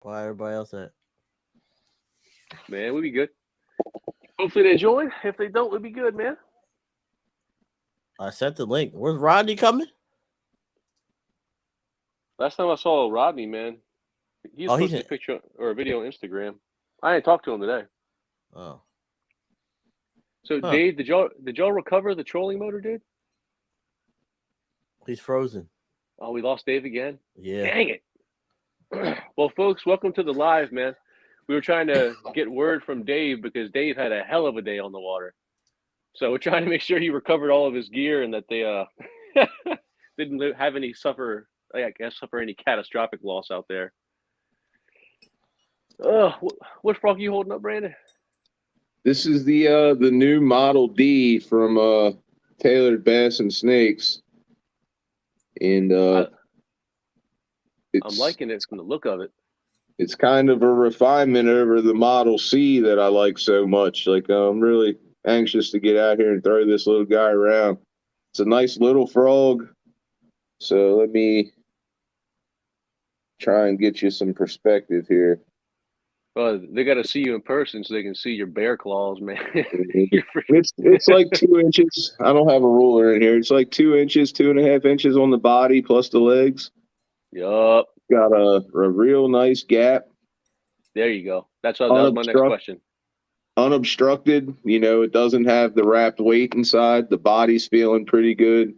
Why everybody else at? Man, we'll be good. Hopefully they join. If they don't, we'll be good, man. I sent the link. Where's Rodney coming? Last time I saw Rodney, man, he was Oh, he's posting in. a picture or a video on Instagram. I ain't talked to him today. Oh, So, huh. Dave, did y'all recover the trolling motor, dude? He's frozen. Oh, we lost Dave again. Yeah. Dang it. Well, folks, welcome to the live, man. We were trying to get word from Dave because Dave had a hell of a day on the water. So we're trying to make sure he recovered all of his gear and that they didn't have any suffer any catastrophic loss out there. What frog are you holding up, Brandon? This is the new Model D from Tailored Bass and Snakes, and I'm it's liking it from the look of it. it's kind of a refinement over the Model C that I like so much. Like I'm really anxious to get out here and throw this little guy around. It's a nice little frog. So let me try and get you some perspective here. Well, they got to see you in person so they can see your bear claws, man. It's like 2 inches. I don't have a ruler in here. It's like 2 inches, 2.5 inches on the body plus the legs. Yup. Got a real nice gap. There you go. That was my next question. Unobstructed. It doesn't have the wrapped weight inside. The body's feeling pretty good.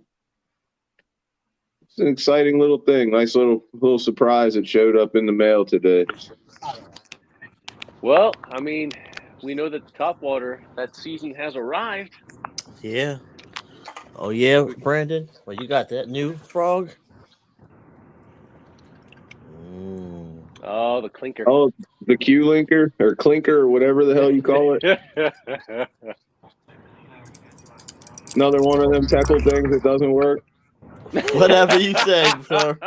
It's an exciting little thing. Nice little surprise that showed up in the mail today. Well, I mean, we know that the topwater, that season has arrived. Yeah. Oh yeah, Brandon. Well, you got that new frog. Oh, the clinker. Oh, the Q linker or clinker or whatever the hell you call it. Another one of them tackle things that doesn't work. Whatever you say, sir.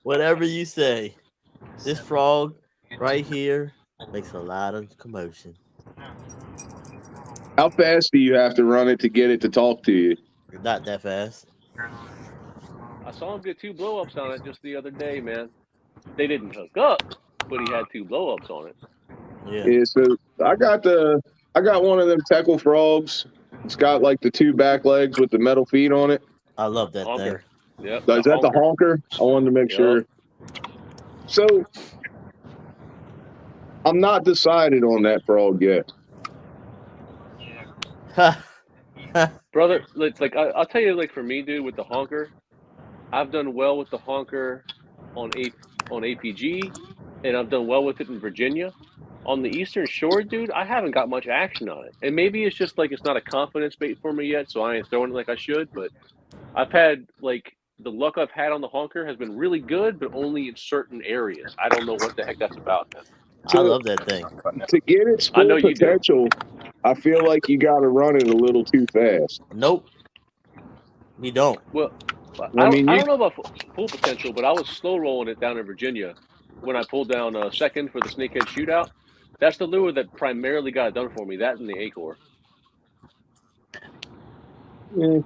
Whatever you say. This frog right here makes a lot of commotion. How fast do you have to run it to get it to talk to you? Not that fast. I saw him get 2 blow-ups on it just the other day, man. They didn't hook up, but he had 2 blow-ups on it. Yeah. So I got one of them tackle frogs. It's got like the 2 back legs with the metal feet on it. I love that Honker. thing. Yep. Is that the honker? I wanted to make sure. So I'm not decided on that frog yet. Brother, it's like I'll tell you, like for me, dude, with the honker, I've done well with the honker on APG, and I've done well with it in Virginia. On the Eastern Shore, dude, I haven't got much action on it, and maybe it's just like it's not a confidence bait for me yet, so I ain't throwing it like I should. But I've had like the luck I've had on the honker has been really good, but only in certain areas. I don't know what the heck that's about, man. I love that thing. To get its full potential, I feel like you got to run it a little too fast. Nope. You don't. Well, I don't know about full potential, but I was slow rolling it down in Virginia when I pulled down second for the snakehead shootout. That's the lure that primarily got it done for me. That and the Acor. Yeah.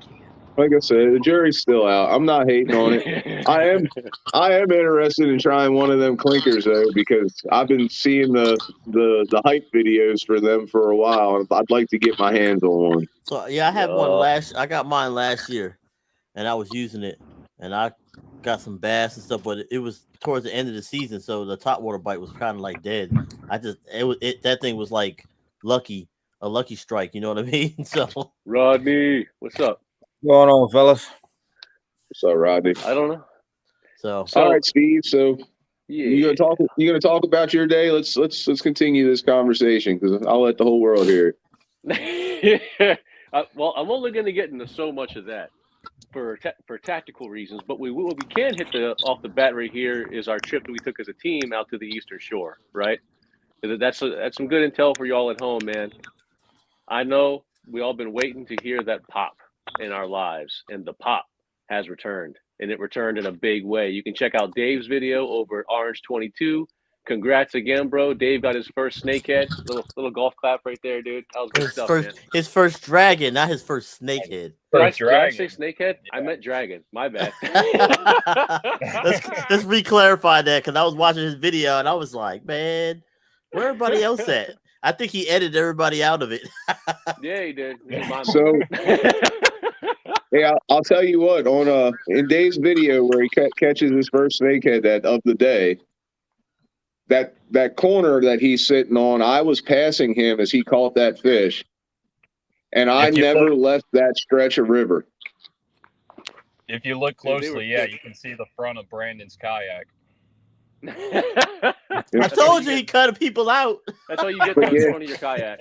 Like I said, the jury's still out. I'm not hating on it. I am interested in trying one of them clinkers though, because I've been seeing the hype videos for them for a while, and I'd like to get my hands on one. So yeah, I had one I got mine last year, and I was using it, and I got some bass and stuff, but it was towards the end of the season, so the top water bite was kind of like dead. That thing was like a lucky strike. You know what I mean? So Rodney, what's up? What's going on, fellas? What's up, Rodney? I don't know. So all right, Steve. So you gonna talk about your day? Let's continue this conversation because I'll let the whole world hear it. Well, I'm only going to get into so much of that for tactical reasons, but what we can hit off the bat right here is our trip that we took as a team out to the Eastern Shore, right? That's some good intel for y'all at home, man. I know we all been waiting to hear that pop in our lives, and the pop has returned, and it returned in a big way. You can check out Dave's video over at Orange 22. congrats again, bro. Dave got his first snakehead. Little golf clap right there, dude. That was good stuff, man. His first dragon, not his first snakehead. Did I say snakehead? Yeah. I meant dragon. My bad. let's re-clarify that, because I was watching his video and I was like, man, where everybody else at? I think he edited everybody out of it. Yeah, he did. So, yeah, I'll tell you what. On in Dave's video where he catches his first snakehead of the day, that corner that he's sitting on, I was passing him as he caught that fish, and I never left that stretch of river. If you look closely, you can see the front of Brandon's kayak. I told you he cut people out. That's how you get to the front of your kayak.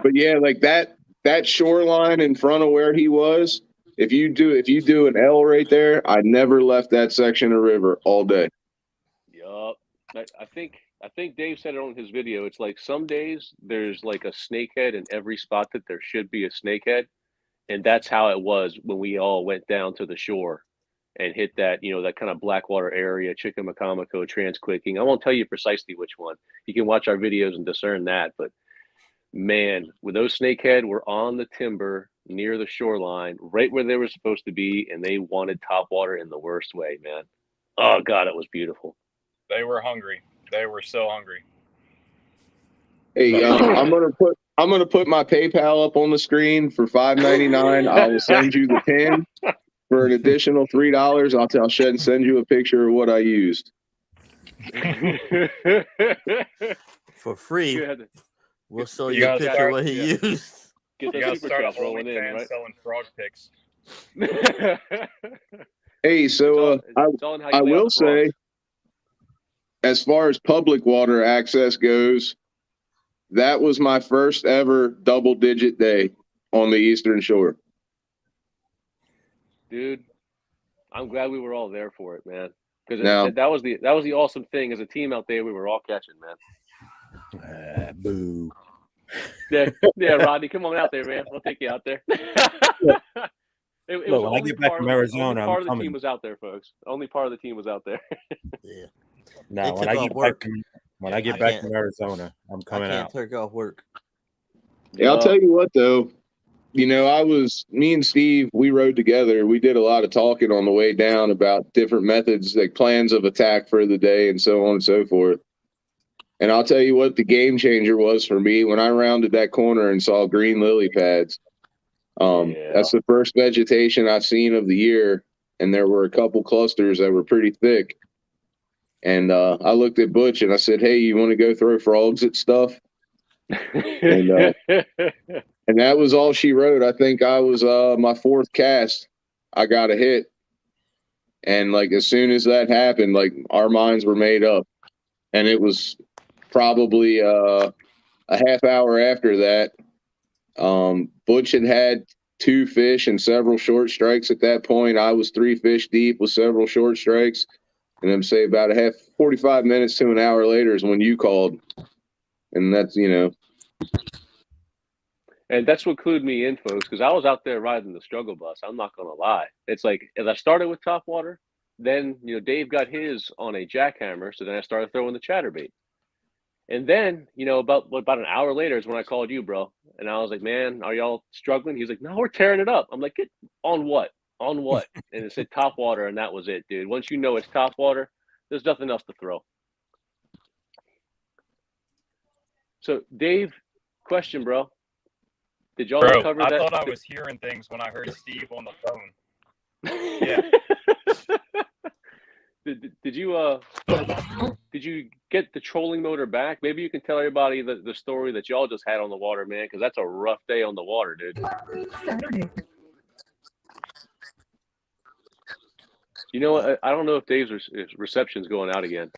But yeah, like that shoreline in front of where he was, if you do an L right there, I never left that section of river all day. Yup. I think Dave said it on his video. It's like some days there's like a snakehead in every spot that there should be a snakehead. And that's how it was when we all went down to the shore and hit that, that kind of Blackwater area, Chickamaucomico, Transquicking. I won't tell you precisely which one. You can watch our videos and discern that. But man, with those snakehead were on the timber near the shoreline, right where they were supposed to be, and they wanted topwater in the worst way, man. Oh God, it was beautiful. They were hungry. They were so hungry. Hey, I'm gonna put my PayPal up on the screen for $5.99. I will send you the pin for an additional $3. I'll send you a picture of what I used for free. We'll show you a picture of what he used. Get those super chats rolling in, right? Selling frog pics. Hey, so I will say, as far as public water access goes, that was my first ever double-digit day on the Eastern Shore. Dude, I'm glad we were all there for it, man. Because that was the awesome thing. As a team out there, we were all catching, man. Boo. Yeah, Rodney, come on out there, man. We'll take you out there. Look, when I get back from Arizona, part of the team was out there, folks. Only part of the team was out there. Yeah. No, when I get back from Arizona, I'm coming out. Take off work. Yeah, I'll tell you what, though. Me and Steve, we rode together. We did a lot of talking on the way down about different methods, like plans of attack for the day and so on and so forth. And I'll tell you what the game changer was for me when I rounded that corner and saw green lily pads. That's the first vegetation I've seen of the year, and there were a couple clusters that were pretty thick. And I looked at Butch and I said, "Hey, you want to go throw frogs at stuff?" And that was all she wrote. I think I was my fourth cast. I got a hit, and like as soon as that happened, like our minds were made up. And it was probably a half hour after that. Butch had 2 fish and several short strikes at that point. I was 3 fish deep with several short strikes. And then say about 45 minutes to an hour later is when you called. And that's, And that's what clued me in, folks, because I was out there riding the struggle bus. I'm not going to lie. It's like, as I started with topwater, then, Dave got his on a jackhammer. So then I started throwing the chatterbait. And then, about an hour later is when I called you, bro. And I was like, man, are y'all struggling? He's like, no, we're tearing it up. I'm like, on what? On what? And it said topwater, and that was it, dude. Once you know it's topwater, there's nothing else to throw. So, Dave, question, bro. Did y'all cover that? I thought I was hearing things when I heard Steve on the phone. Yeah. Did you get the trolling motor back? Maybe you can tell everybody the story that y'all just had on the water, man, because that's a rough day on the water, dude. You know what? I don't know if Dave's reception's going out again.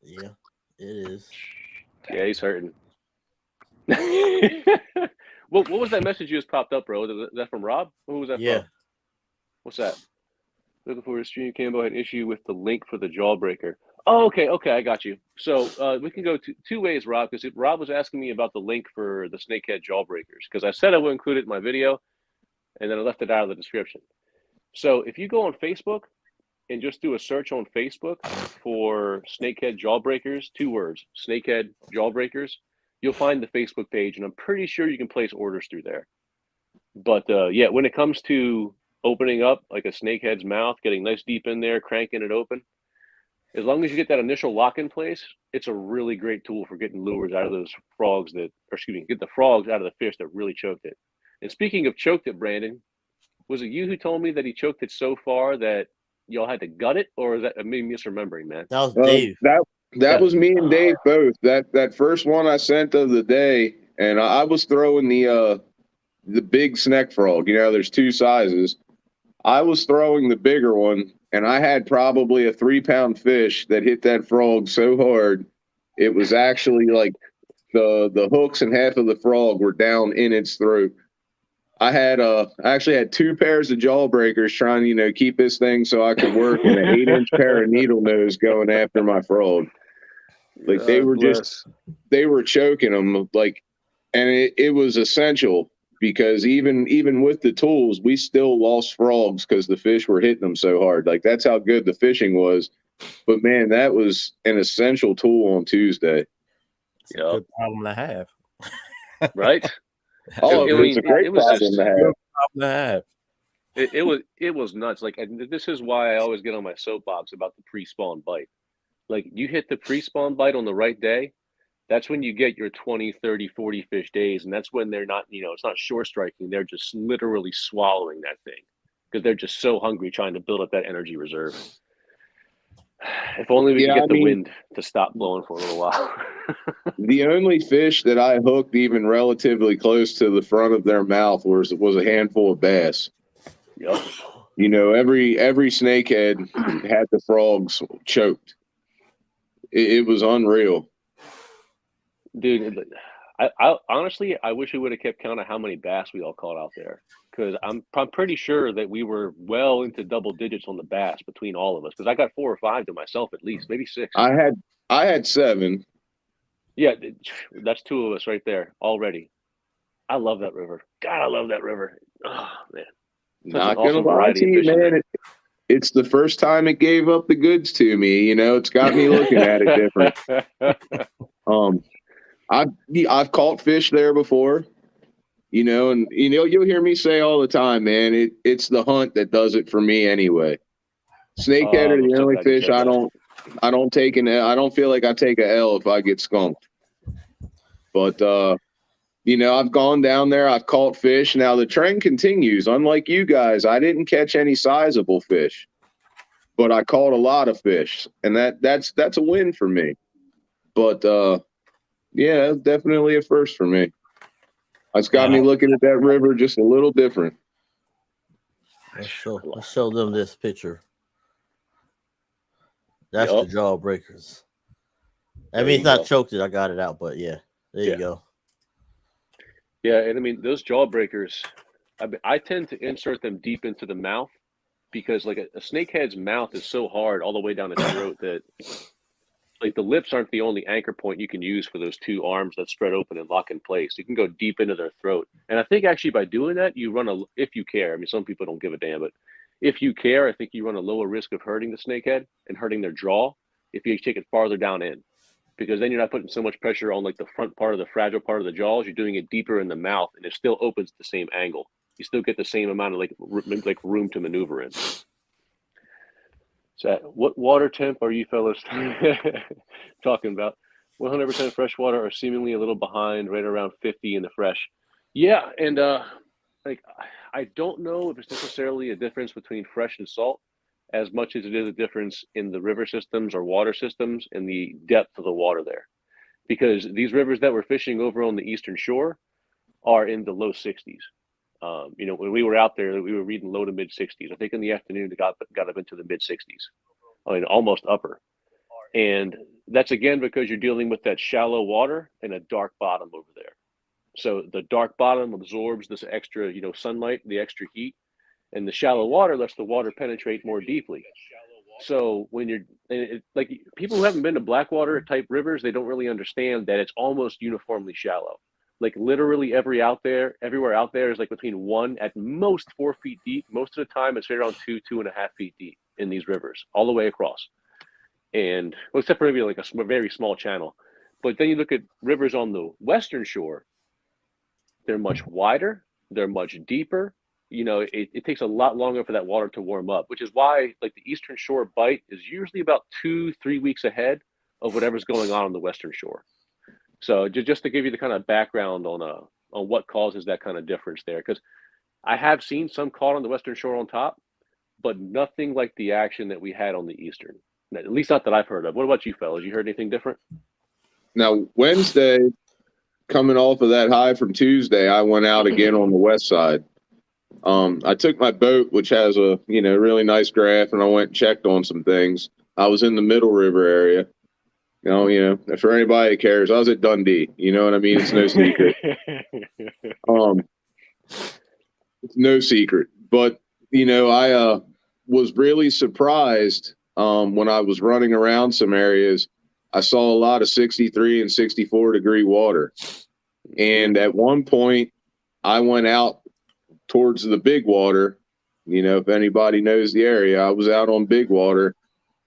Yeah, it is. Yeah, he's hurting. What was that message you just popped up, bro? Is that from Rob? Who was that from? What's that? Looking for a stream Cambo had an issue with the link for the jawbreaker. Oh, okay, I got you. So we can go two ways, Rob, because Rob was asking me about the link for the snakehead jawbreakers, because I said I would include it in my video, and then I left it out of the description. So if you go on Facebook and just do a search on Facebook for snakehead jawbreakers, 2 words, snakehead jawbreakers, you'll find the Facebook page, and I'm pretty sure you can place orders through there. But yeah, when it comes to opening up like a snakehead's mouth, getting nice deep in there, cranking it open, as long as you get that initial lock in place, it's a really great tool for getting lures out of those frogs get the frogs out of the fish that really choked it. And speaking of choked it, Brandon, was it you who told me that he choked it so far that y'all had to gut it, or is that me misremembering, man? That was Dave. That was me and Dave both. That first one I sent of the day, and I was throwing the big sneck frog. You know, there's 2 sizes. I was throwing the bigger one, and I had probably a 3-pound fish that hit that frog so hard, it was actually like the hooks and half of the frog were down in its throat. I actually had 2 pairs of jawbreakers trying to, you know, keep this thing so I could work, and an 8-inch pair of needle nose going after my frog. Like they were choking them, like, and it was essential because even with the tools, we still lost frogs because the fish were hitting them so hard. Like that's how good the fishing was. But man, that was an essential tool on Tuesday. It's a good problem to have. Right? Oh, it's a great problem to have. It was nuts. Like, and this is why I always get on my soapbox about the pre-spawn bite. Like, you hit the pre-spawn bite on the right day, that's when you get your 20, 30, 40 fish days, and that's when they're not, you know, it's not shore striking. They're just literally swallowing that thing because they're just so hungry trying to build up that energy reserve. If only we could get the wind to stop blowing for a little while. The only fish that I hooked even relatively close to the front of their mouth was a handful of bass. Yep. You know, every snakehead had the frogs choked. It was unreal. Dude, I honestly, I wish we would have kept count of how many bass we all caught out there. Because I'm pretty sure that we were well into double digits on the bass between all of us. Because I got 4 or 5 to myself at least, maybe 6. I had 7. Yeah, that's 2 of us right there already. I love that river. God, I love that river. Oh man, not gonna lie to you, man. It's the first time it gave up the goods to me. You know, it's got me looking at it different. I've caught fish there before. You know, and you know, you'll hear me say all the time, man, it's the hunt that does it for me anyway. Snakehead are the only fish I don't take an L. I don't feel like I take a L if I get skunked. But you know, I've gone down there, I've caught fish. Now the trend continues. Unlike you guys, I didn't catch any sizable fish, but I caught a lot of fish, and that's a win for me. But yeah, definitely a first for me. It's got me looking at that river just a little different. Let's show them this picture. That's the jawbreakers. I mean, it's not choked it. I got it out, but yeah, there you go. Yeah, and I mean, those jawbreakers, I tend to insert them deep into the mouth because, like, a snakehead's mouth is so hard all the way down its throat that, like, the lips aren't the only anchor point you can use for those 2 arms that spread open and lock in place. You can go deep into their throat. And I think actually by doing that, you run if you care, I mean, some people don't give a damn, but if you care, I think you run a lower risk of hurting the snakehead and hurting their jaw if you take it farther down in. Because then you're not putting so much pressure on, like, the front part of the fragile part of the jaws. You're doing it deeper in the mouth, and it still opens the same angle. You still get the same amount of, like room to maneuver in. So what water temp are you fellas talking about? 100% freshwater or seemingly a little behind, right around 50 in the fresh. Yeah, and like, I don't know if it's necessarily a difference between fresh and salt as much as it is a difference in the river systems or water systems and the depth of the water there. Because these rivers that we're fishing over on the eastern shore are in the low 60s. You know, when we were out there, we were reading low to mid 60s. I think in the afternoon, it got up into the mid 60s. I mean, almost upper. And that's, again, because you're dealing with that shallow water and a dark bottom over there. So the dark bottom absorbs this extra, you know, sunlight, the extra heat, and the shallow water lets the water penetrate more deeply. So when you're like, people who haven't been to blackwater type rivers, they don't really understand that it's almost uniformly shallow. Like, literally everywhere out there is like between 1 at most 4 feet deep. Most of the time it's right around 2.5 feet deep. in these rivers all the way across. And well, except for maybe like a very small channel. But then you look at rivers on the western shore, they're much wider, they're much deeper. You know, it takes a lot longer for that water to warm up, which is why like the eastern shore bite is usually about 2-3 weeks ahead of whatever's going on the western shore. So just to give you the kind of background on what causes that kind of difference there, because I have seen some caught on the western shore on top, but nothing like the action that we had on the eastern. At least not that I've heard of. What about you fellas? You heard anything different? Now, Wednesday, coming off of that high from Tuesday, I went out again on the west side. I took my boat, which has a really nice graph, and I went and checked on some things. I was in the Middle River area. For anybody that cares, I was at Dundee. You know what I mean? It's no secret. It's no secret. But I was really surprised when I was running around some areas. I saw a lot of 63 and 64 degree water. And at one point, I went out towards the big water. If anybody knows the area, I was out on big water,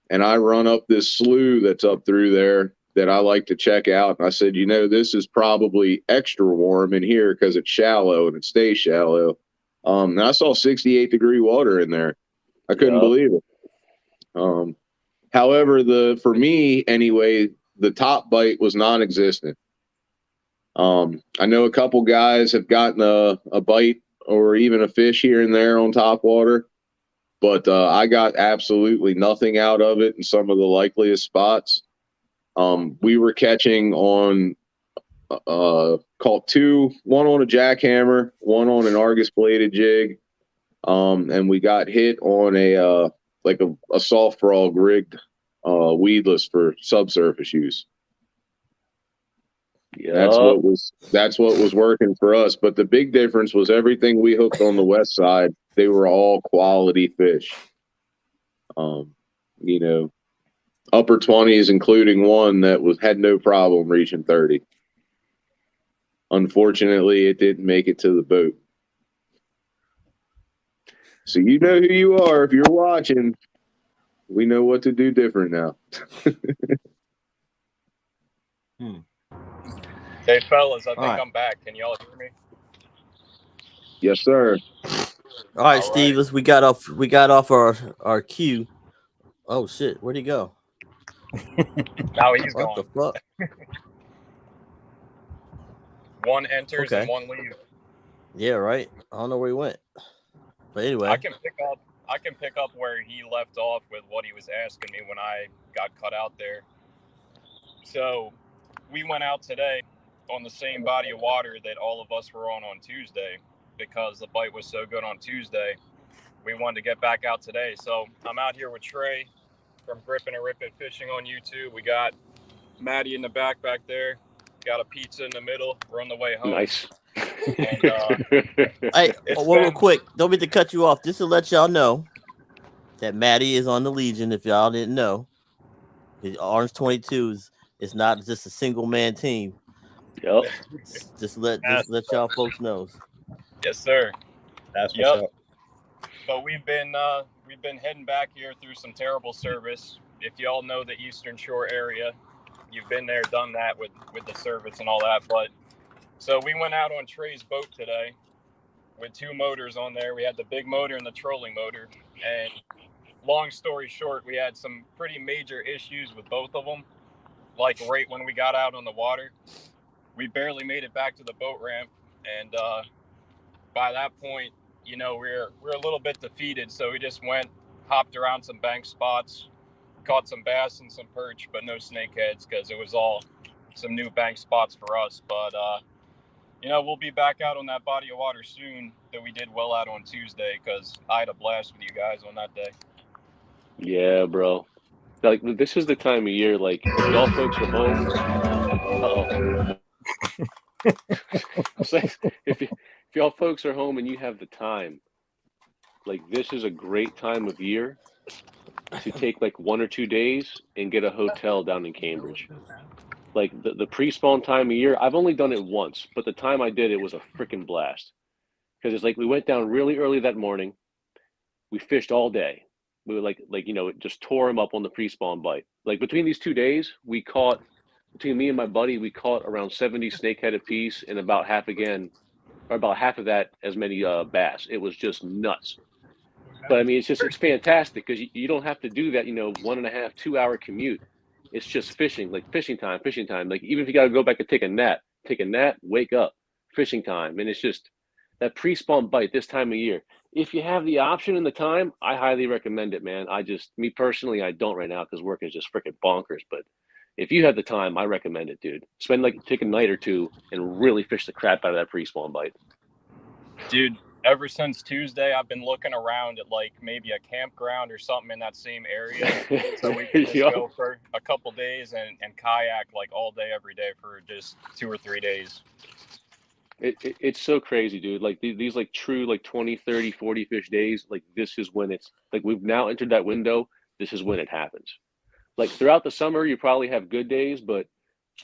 and I run up this slough that's up through there that I like to check out. And I said, this is probably extra warm in here because it's shallow and it stays shallow. And I saw 68 degree water in there. I couldn't believe it. However, for me anyway, the top bite was non-existent. I know a couple guys have gotten a bite or even a fish here and there on top water, but I got absolutely nothing out of it in some of the likeliest spots. We were catching on caught two, one on a jackhammer, one on an Argus bladed jig, and we got hit on a soft frog rigged weedless for subsurface use. Yep. That's what was working for us. But the big difference was everything we hooked on the west side, they were all quality fish. Upper 20s, including one that had no problem reaching 30. Unfortunately, it didn't make it to the boat. So you know who you are if you're watching. We know what to do different now. Hey, fellas, I think I'm back. Can y'all hear me? Yes, sir. All right, Steve. We got off our cue. Oh shit, where'd he go? Now he's what gone. What the fuck? One enters and one leaves. Yeah, right. I don't know where he went. But anyway, I can pick up where he left off with what he was asking me when I got cut out there. So we went out today on the same body of water that all of us were on Tuesday, because the bite was so good on Tuesday. We wanted to get back out today. So I'm out here with Trey from Grippin' and Rippin' Fishing on YouTube. We got Maddie in the back there. Got a pizza in the middle. We're on the way home. Nice. And, hey, real quick, don't mean to cut you off. Just to let y'all know that Maddie is on the Legion. If y'all didn't know, the Orange 22 is not just a single man team. Yep. Just let y'all folks know. Yes, sir. That's what's up. But we've been heading back here through some terrible service. If y'all know the Eastern Shore area, you've been there, done that with the service and all that. But so we went out on Trey's boat today with two motors on there. We had the big motor and the trolling motor. And long story short, we had some pretty major issues with both of them. Like right when we got out on the water, we barely made it back to the boat ramp. And by that point, we're a little bit defeated. So we just hopped around some bank spots, caught some bass and some perch, but no snakeheads because it was all some new bank spots for us. But we'll be back out on that body of water soon that we did well out on Tuesday, because I had a blast with you guys on that day. Yeah, bro. Like, this is the time of year, like, if y'all folks are home. If y'all folks are home and you have the time, like, this is a great time of year to take like 1 or 2 days and get a hotel down in Cambridge. Like the pre-spawn time of year, I've only done it once, but the time I did it was a freaking blast. Because it's like we went down really early that morning. We fished all day. We would like just tore him up on the pre-spawn bite. Like between these 2 days, between me and my buddy, we caught around 70 snakehead apiece and about half of that as many bass. It was just nuts. But I mean, it's fantastic because you don't have to do that, 1.5, 2 hour commute. It's just fishing, like fishing time. Like even if you got to go back and take a nap, wake up, fishing time. And it's just that pre-spawn bite this time of year. If you have the option and the time, I highly recommend it, man. Me personally, I don't right now because work is just freaking bonkers. But if you have the time, I recommend it, dude. Take a night or two and really fish the crap out of that pre-spawn bite. Dude, ever since Tuesday, I've been looking around at like maybe a campground or something in that same area, so we can just go for a couple days and kayak like all day, every day for just 2 or 3 days. It's so crazy, dude. Like these like true like 20, 30, 40 fish days. Like this is when it's like we've now entered that window. This is when it happens. Like throughout the summer, you probably have good days, but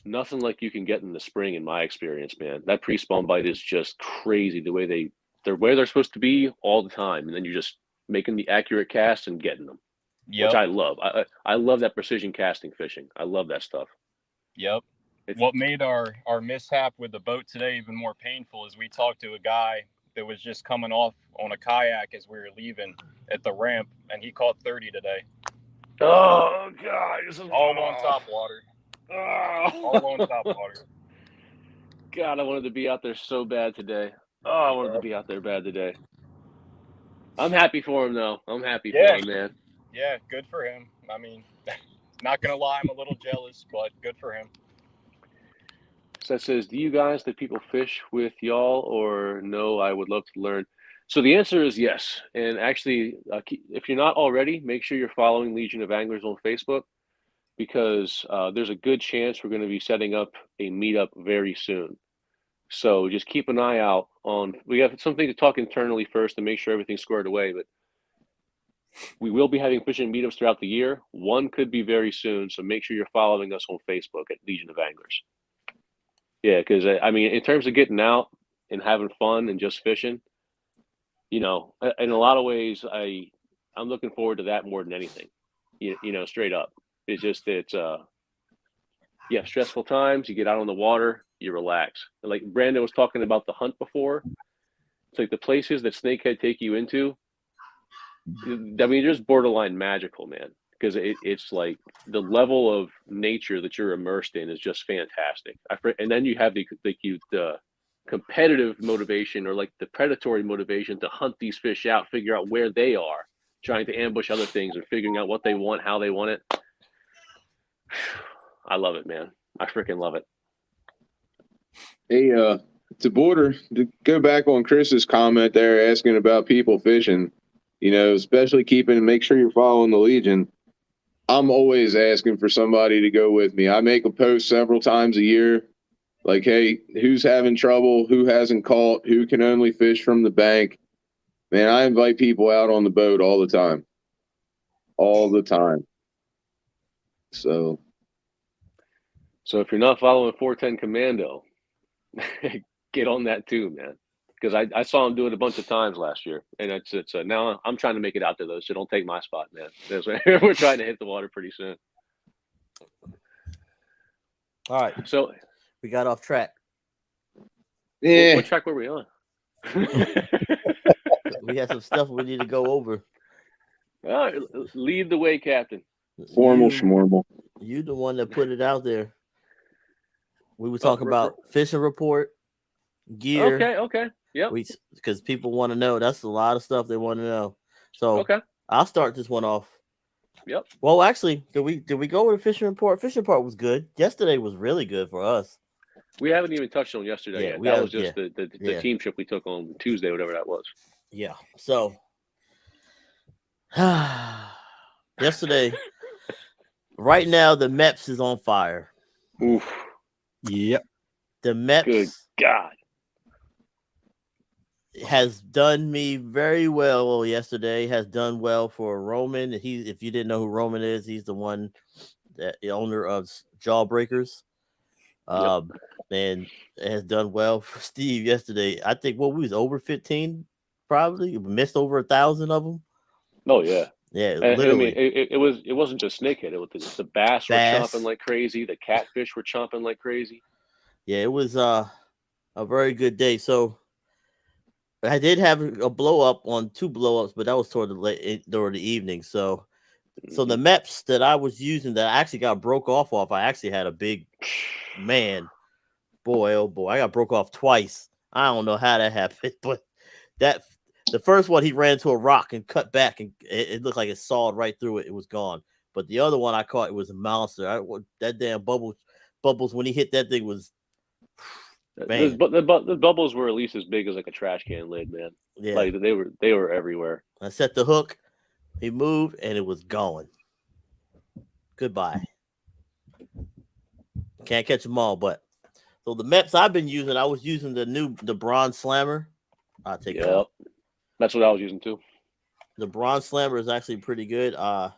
nothing like you can get in the spring, in my experience, man. That pre-spawn bite is just crazy. The way they're where they're supposed to be all the time, and then you're just making the accurate cast and getting them, which I love. I love that precision casting fishing. I love that stuff. Yep. What made our mishap with the boat today even more painful is we talked to a guy that was just coming off on a kayak as we were leaving at the ramp, and he caught 30 today. Oh God! All on top water. All on top water. God, I wanted to be out there so bad today. Oh, I wanted to be out there bad today. I'm happy for him, though. I'm happy for him, man. Yeah, good for him. I mean, not going to lie, I'm a little jealous, but good for him. So that says, do you guys, the people fish with y'all, or no, I would love to learn? So the answer is yes. And actually, if you're not already, make sure you're following Legion of Anglers on Facebook, because there's a good chance we're going to be setting up a meetup very soon. So just keep an eye out we have something to talk internally first to make sure everything's squared away, but we will be having fishing meetups throughout the year. One could be very soon, so make sure you're following us on Facebook at Legion of Anglers. Yeah, because I mean, in terms of getting out and having fun and just fishing, in a lot of ways, I'm looking forward to that more than anything. Straight up, it's you have stressful times, you get out on the water, you relax. And like Brandon was talking about the hunt before, it's like the places that snakehead take you into, I mean, they're just borderline magical, man. Because it's like the level of nature that you're immersed in is just fantastic. And then you have the competitive motivation, or like the predatory motivation to hunt these fish out, figure out where they are, trying to ambush other things and figuring out what they want, how they want it. I love it, man. I freaking love it. Hey, to border, to go back on Chris's comment there, asking about people fishing, especially make sure you're following the Legion. I'm always asking for somebody to go with me. I make a post several times a year, like, hey, who's having trouble? Who hasn't caught? Who can only fish from the bank? Man, I invite people out on the boat all the time. All the time. So if you're not following 410 Commando, get on that too, man. Because I saw him do it a bunch of times last year, and it's now I'm trying to make it out there though, so don't take my spot, man. We're trying to hit the water pretty soon. All right, so we got off track. Yeah, what track were we on? We had some stuff we need to go over. All right, lead the way, Captain. Formal schmormal. You the one that put it out there. We were talking about fishing report, gear. Okay. Yep. Because people want to know. That's a lot of stuff they want to know. So I'll start this one off. Yep. Well, actually, did we go with a fishing report? Fishing report was good. Yesterday was really good for us. We haven't even touched on yesterday yet. That was just the team trip we took on Tuesday, whatever that was. Yeah. So yesterday, right now, the MEPS is on fire. Oof. Yep. The MEPS. Good God. Has done me very well yesterday. Has done well for Roman. If you didn't know who Roman is, he's the one the owner of Jawbreakers. And has done well for Steve yesterday. I think we was over 15, probably. We missed over 1,000 of them. Oh yeah. Yeah, And, literally. I mean, it wasn't just snakehead. It was the bass were chomping like crazy. The catfish were chomping like crazy. Yeah, it was a very good day. So I did have a blow up on 2 blow ups, but that was toward the evening. So the MEPs that I was using that I actually got broke off, I actually had a big man. Boy, oh boy, I got broke off twice. I don't know how that happened, but the first one he ran into a rock and cut back, and it looked like it sawed right through it. It was gone. But the other one I caught, it was a monster. That damn bubbles when he hit that thing was. Man. The bubbles were at least as big as like a trash can lid, man. Yeah, like they were everywhere. I set the hook, he moved, and it was gone. Goodbye. Can't catch them all, but so the MEPs I've been using, I was using the Bronze Slammer. I'll take it out. That's what I was using too. The Bronze Slammer is actually pretty good. I'm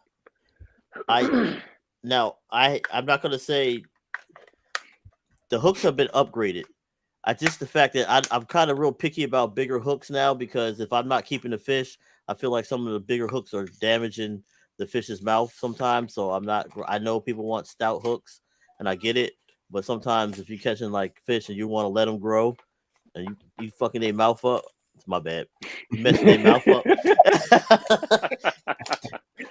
not gonna say the hooks have been upgraded. The fact that I'm kind of real picky about bigger hooks now, because if I'm not keeping the fish, I feel like some of the bigger hooks are damaging the fish's mouth sometimes. So I know people want stout hooks, and I get it. But sometimes if you're catching like fish and you want to let them grow, and you fucking their mouth up, it's my bad. You messing their mouth up.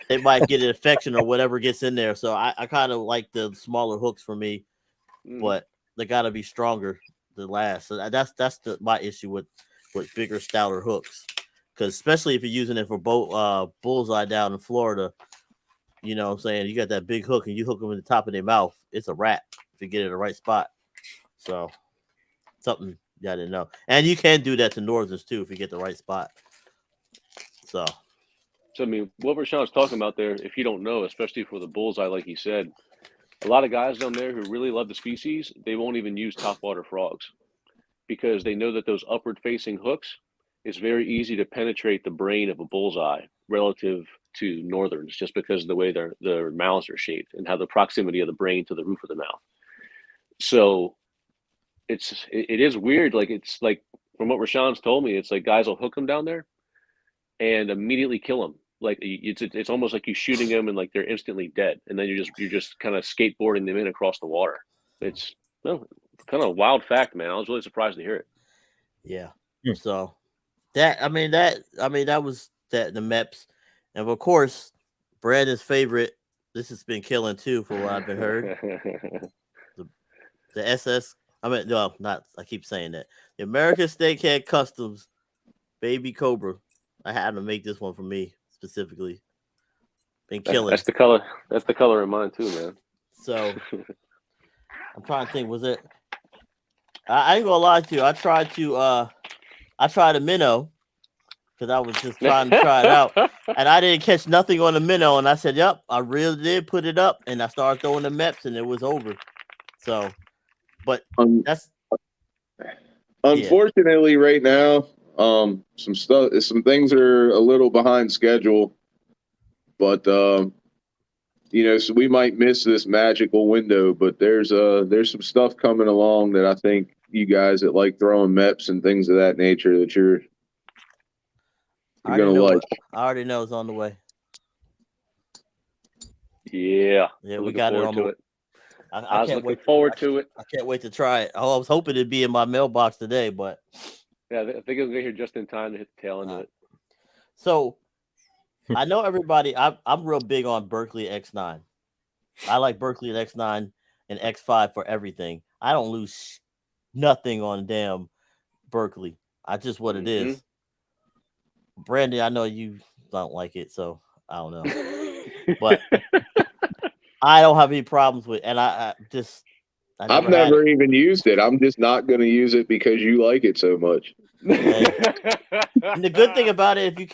They might get an infection or whatever gets in there. So I kind of like the smaller hooks for me, but they got to be stronger to last. So that's my issue with bigger, stouter hooks, because especially if you're using it for bullseye down in Florida, you know what I'm saying, you got that big hook and you hook them in the top of their mouth, it's a wrap if you get it in the right spot. So something I didn't know, and you can do that to northers too if you get the right spot. So I mean, what Rashawn's talking about there, if you don't know, especially for the bullseye, like he said, a lot of guys down there who really love the species, they won't even use topwater frogs because they know that those upward facing hooks is very easy to penetrate the brain of a bullseye relative to northerns, just because of the way their mouths are shaped and how the proximity of the brain to the roof of the mouth. So it is weird. Like, it's like, from what Rashawn's told me, it's like guys will hook them down there and immediately kill them. Like, it's almost like you shooting them and like they're instantly dead, and then you're just kind of skateboarding them in across the water. It's kind of a wild fact, man. I was really surprised to hear it. Yeah. So that was the MEPs, and of course Brandon's favorite. This has been killing too, for what I've been heard. the SS. I keep saying that. The American Snakehead Customs Baby Cobra. I had to make this one for me specifically. Been killing. That's the color. That's the color of mine too, man. So I'm trying to think. Was it? I ain't gonna lie to you. I tried a minnow because I was just trying to try it out, and I didn't catch nothing on the minnow. And I said, "Yep, I really did put it up." And I started throwing the MEPs, and it was over. So, but that's unfortunately right now. Some things are a little behind schedule, but so we might miss this magical window. But there's some stuff coming along that I think you guys that like throwing MEPs and things of that nature that you're gonna like. I already know it's on the way. Yeah, we got it on the way. I was looking forward to it. I can't wait to try it. I was hoping it'd be in my mailbox today, but yeah, I think it's gonna get here just in time to hit the tail end of it. So I know everybody. I'm real big on Berkeley X9. I like Berkeley X9 and X5 for everything. I don't lose nothing on damn Berkeley. I just what it is. Brandon, I know you don't like it, so I don't know, but I don't have any problems with, and I've never even used it. I'm just not going to use it because you like it so much. And the good thing about it, if you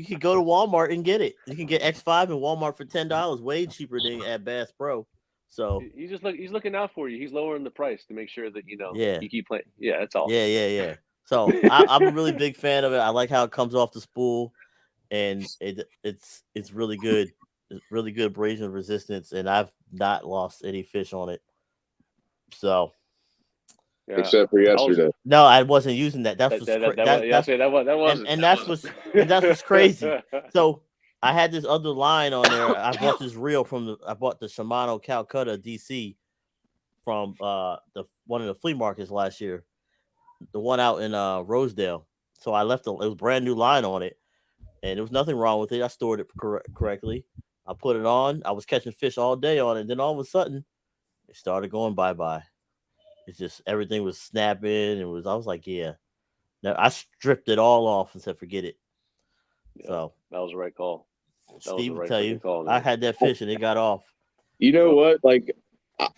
can go to Walmart and get it, you can get X5 in Walmart for $10, way cheaper than at Bass Pro. So he's looking out for you. He's lowering the price to make sure that you keep playing. Yeah, that's all. Yeah. So I'm a really big fan of it. I like how it comes off the spool, and it's really good. It's really good abrasion resistance, and I've not lost any fish on it. So, except for yesterday. No, I wasn't using that. That's what's crazy. So I had this other line on there. I bought this reel I bought the Shimano Calcutta DC from one of the flea markets last year, the one out in Rosedale. So I left it was a brand new line on it, and there was nothing wrong with it. I stored it correctly. I put it on. I was catching fish all day on it. And then all of a sudden, it started going bye-bye. It's just everything was snapping. I was like, yeah. Now I stripped it all off and said, forget it. Yeah, so that was the right call. Steve will tell you, I had that fish and it got off. You know what? Like,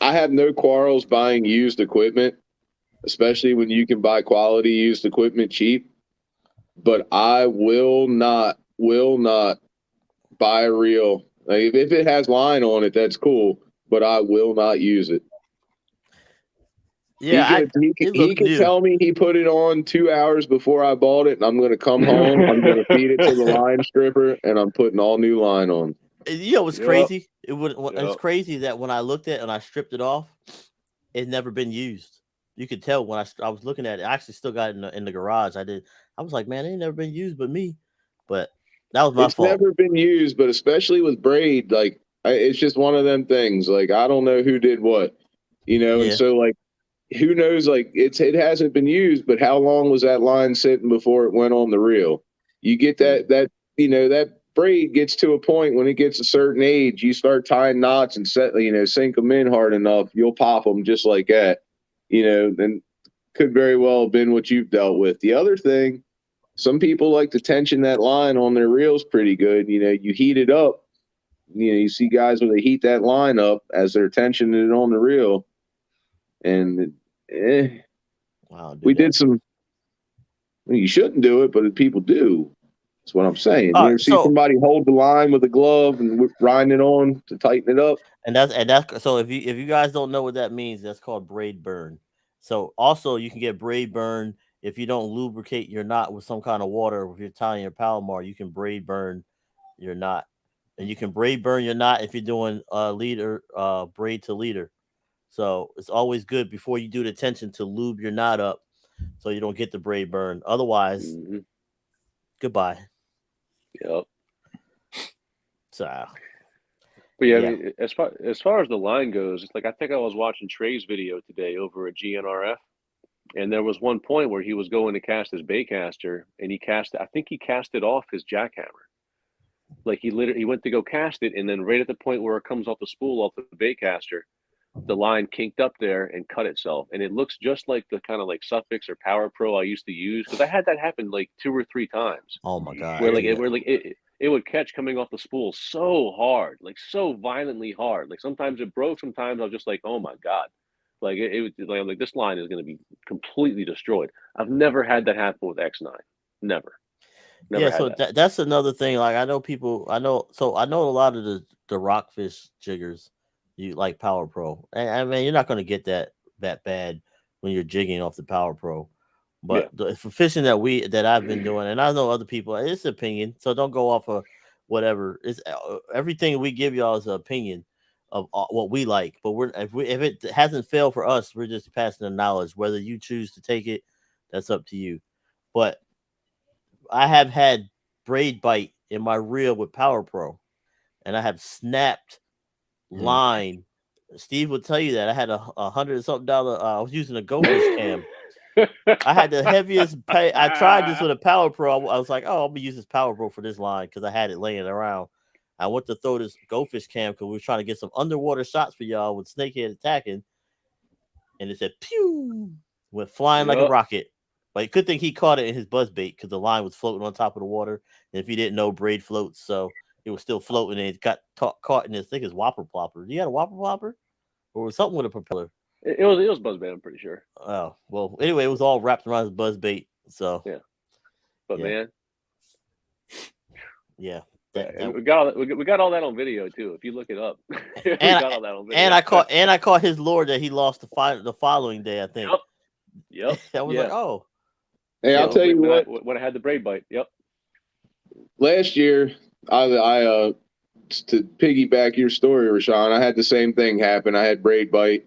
I have no quarrels buying used equipment, especially when you can buy quality used equipment cheap. But I will not buy a reel. Like, if it has line on it, that's cool. But I will not use it. Yeah, he can tell me he put it on 2 hours before I bought it, and I'm going to come home. I'm going to feed it to the line stripper, and I'm putting all new line on. You know what's crazy? It's crazy that when I looked at it and I stripped it off, it's never been used. You could tell when I was looking at it. I actually still got it in the garage. I was like, man, it ain't never been used but me. But that was my fault. It's never been used, but especially with braid, like it's just one of them things. Like I don't know who did what, and so like who knows? Like it hasn't been used, but how long was that line sitting before it went on the reel? You get that braid gets to a point when it gets a certain age, you start tying knots and sink them in hard enough, you'll pop them just like that. Then could very well have been what you've dealt with. The other thing, some people like to tension that line on their reels pretty good. You heat it up. You see guys when they heat that line up as they're tensioning it on the reel. And we did some. You shouldn't do it, but people do. That's what I'm saying. You see somebody hold the line with a glove and grind it on to tighten it up. And that's so if you guys don't know what that means, that's called braid burn. So also you can get braid burn if you don't lubricate your knot with some kind of water. If you're tying your Palomar, you can braid burn your knot, and you can braid burn your knot if you're doing leader braid to leader. So it's always good before you do the tension to lube your knot up so you don't get the braid burn. Otherwise, goodbye. Yep. So, but yeah, I mean, as far as the line goes, it's like I think I was watching Trey's video today over at GNRF, and there was one point where he was going to cast his baitcaster, and I think he cast it off his jackhammer. Like he went to go cast it, and then right at the point where it comes off the spool off the baitcaster, the line kinked up there and cut itself, and it looks just like the kind of like Suffix or Power Pro I used to use, because I had that happen like 2 or 3 times. Oh my god! Where it would catch coming off the spool so hard, like so violently hard. Like sometimes it broke, sometimes I was just like, oh my god, like I'm like, this line is going to be completely destroyed. I've never had that happen with X9, never. Yeah, so that's another thing. Like I know a lot of the rockfish jiggers. You like Power Pro, and I mean you're not going to get that bad when you're jigging off the Power Pro, but for fishing that I've been doing, and I know other people, it's opinion, so don't go off of whatever. It's everything we give y'all is an opinion of what we like, but if it hasn't failed for us, we're just passing the knowledge. Whether you choose to take it, that's up to you. But I have had braid bite in my reel with Power Pro, and I have snapped line. Steve will tell you that I had a $100-something. I was using a GoFish cam. I had the heaviest pay. I tried this with a Power Pro. I was like, oh, I'm gonna use this Power Pro for this line because I had it laying around. I went to throw this GoFish cam because we were trying to get some underwater shots for y'all with snakehead attacking, and it said pew, went flying like a rocket. But good thing he caught it in his buzz bait because the line was floating on top of the water. And if you didn't know, braid floats, so it was still floating and it got caught in this thing. Is whopper plopper. You had a whopper plopper, or was something with a propeller? It was buzz bait. I'm pretty sure. Oh well. Anyway, it was all wrapped around his buzz bait. So yeah, but man, yeah. We got all that on video too. If you look it up, we got all that on video. And I caught his lure that he lost the following day. I think. Yep. I was like, oh. Hey, I'll tell you when I had the braid bite. Yep. Last year, I to piggyback your story, Rashawn, I had the same thing happen. I had braid bite,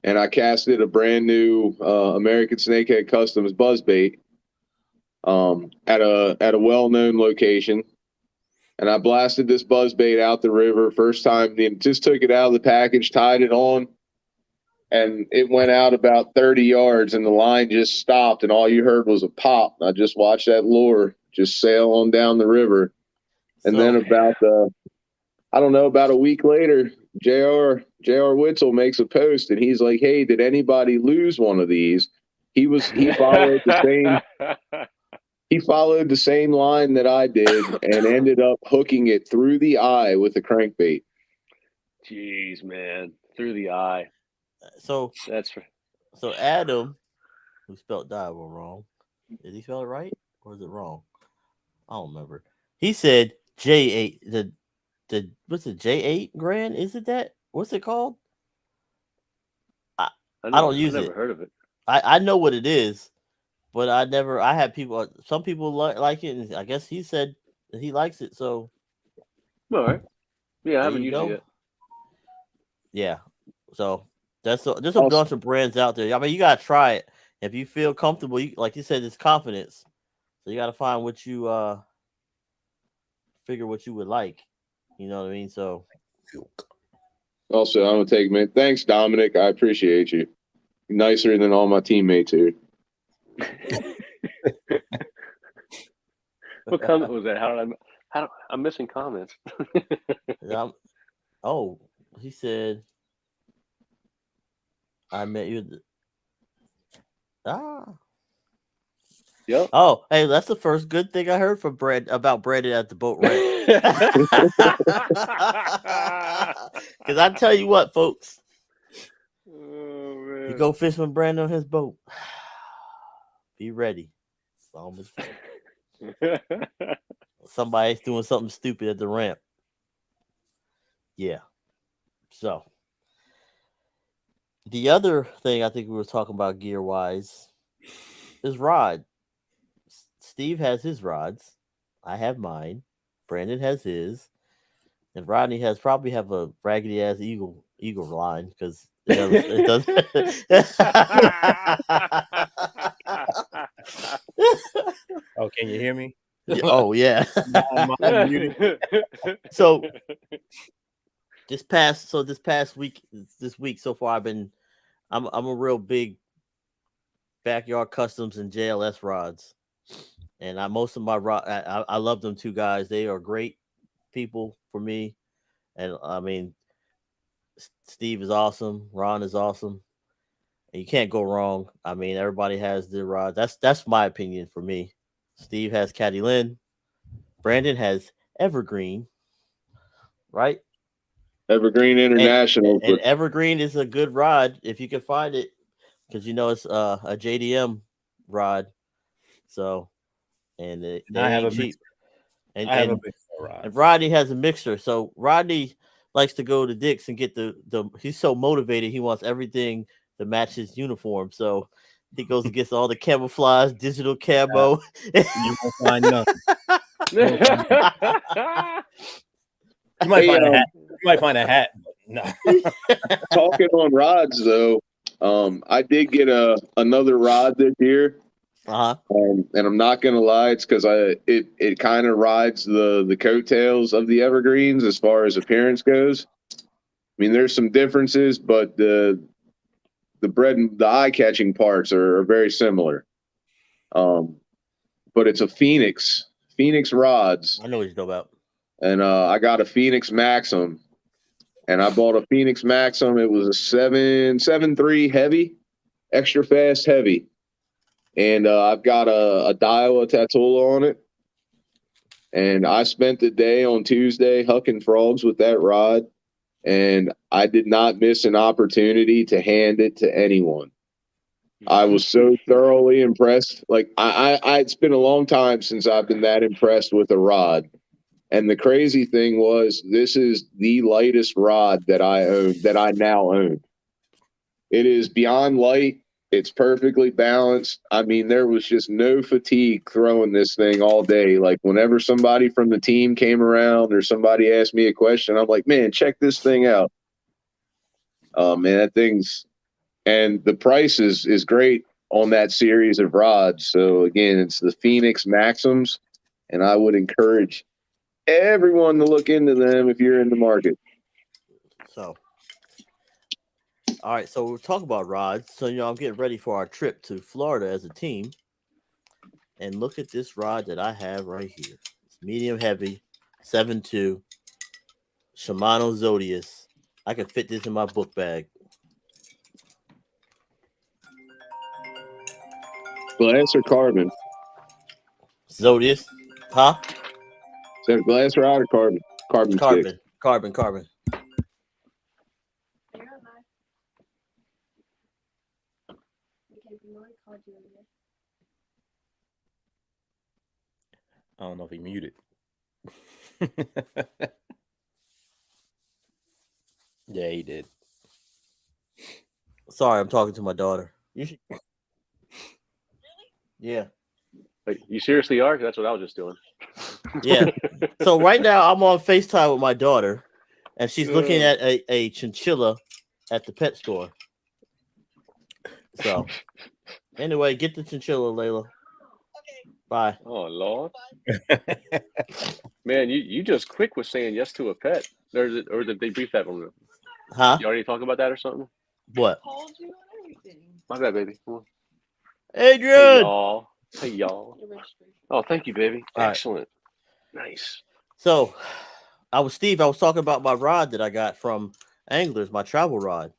and I casted a brand new American Snakehead Customs buzzbait at a well-known location, and I blasted this buzzbait out the river. First time, just took it out of the package, tied it on, and it went out about 30 yards, and the line just stopped, and all you heard was a pop. I just watched that lure just sail on down the river. And then about a week later, J.R. Witzel makes a post, and he's like, "Hey, did anybody lose one of these?" He followed the same line that I did, and ended up hooking it through the eye with a crankbait. Jeez, man, through the eye. So that's so Adam, who spelled Dival wrong, did he spell it right or is it wrong? I don't remember. He said J8. The what's it? J8 grand? Is it that? What's it called? I don't use it. I've never heard of it. I know what it is, but I had people. Some people like it, and I guess he said that he likes it. So, all right. Yeah, I haven't used it yet. Yeah, so there's a bunch of brands out there. I mean, you gotta try it if you feel comfortable. Like you said, it's confidence. So you gotta find what you figure what you would like. You know what I mean? So. Also, I'm gonna take a minute. Thanks, Dominic. I appreciate you. You're nicer than all my teammates here. What comment was that? I'm missing comments. Oh, he said, "I met you." Yep. Oh, hey, that's the first good thing I heard from about Brandon at the boat ramp. Because I tell you what, folks, you go fish with Brandon on his boat. Be ready. Somebody's doing something stupid at the ramp. Yeah. So the other thing I think we were talking about gear wise is rod. Steve has his rods. I have mine. Brandon has his. And Rodney probably have a raggedy ass eagle line because it does. Oh, can you hear me? Oh yeah. So this past week so far I'm a real big backyard customs and JLS rods, and most of my I love them two guys. They are great people for me, and I mean Steve is awesome, Ron is awesome, and you can't go wrong. I mean everybody has their rods. That's my opinion for me. Steve has Caddy Lynn, Brandon has Evergreen, right? Evergreen International. And Evergreen is a good rod if you can find it, because it's a JDM rod. So, and they ain't cheap. And Rodney has a mixer. So Rodney likes to go to Dick's and get the he's so motivated, he wants everything to match his uniform. So he goes and gets all the camouflage, digital camo. You won't find nothing. You might find a hat. No. Talking on rods, though, I did get another rod this year. And I'm not gonna lie, it's because it kind of rides the coattails of the Evergreens as far as appearance goes. I mean, there's some differences, but the eye catching parts are very similar. But it's a Phoenix rods. I know what you're talking about. And I got a Phoenix Maxim, and I bought a Phoenix Maxim. It was a 7.3 heavy, extra fast heavy. And I've got a Daiwa Tatula on it. And I spent the day on Tuesday hucking frogs with that rod. And I did not miss an opportunity to hand it to anyone. I was so thoroughly impressed. Like it's been a long time since I've been that impressed with a rod. And the crazy thing was, this is the lightest rod that I now own. It is beyond light. It's perfectly balanced. I mean, there was just no fatigue throwing this thing all day. Like whenever somebody from the team came around or somebody asked me a question, I'm like, man, check this thing out. Man, that thing's, and the price is great on that series of rods. So again, it's the Phoenix Maxims, and I would encourage everyone to look into them if you're in the market. So, all right. So we'll talk about rods. So I'm getting ready for our trip to Florida as a team. And look at this rod that I have right here. It's medium heavy, 7.2, Shimano Zodius. I can fit this in my book bag. Glass or carbon? Zodius, huh? Is that glass rod or carbon? Carbon stick. Carbon. I don't know if he muted. Yeah, he did. Sorry, I'm talking to my daughter. You should. Yeah. Like, you seriously are? That's what I was just doing. Yeah. So right now I'm on FaceTime with my daughter, and she's looking at a chinchilla at the pet store. So anyway, get the chinchilla, Layla. Okay. Bye. Oh Lord. Man, you just quick with saying yes to a pet. Or did they brief that one? Huh? You already talk about that or something? What? My bad, baby. Come on. Adrian. Hey y'all. Hey y'all. Oh, thank you, baby. All right. Excellent. Nice. So I was talking about my rod that I got from Anglers, my travel rod.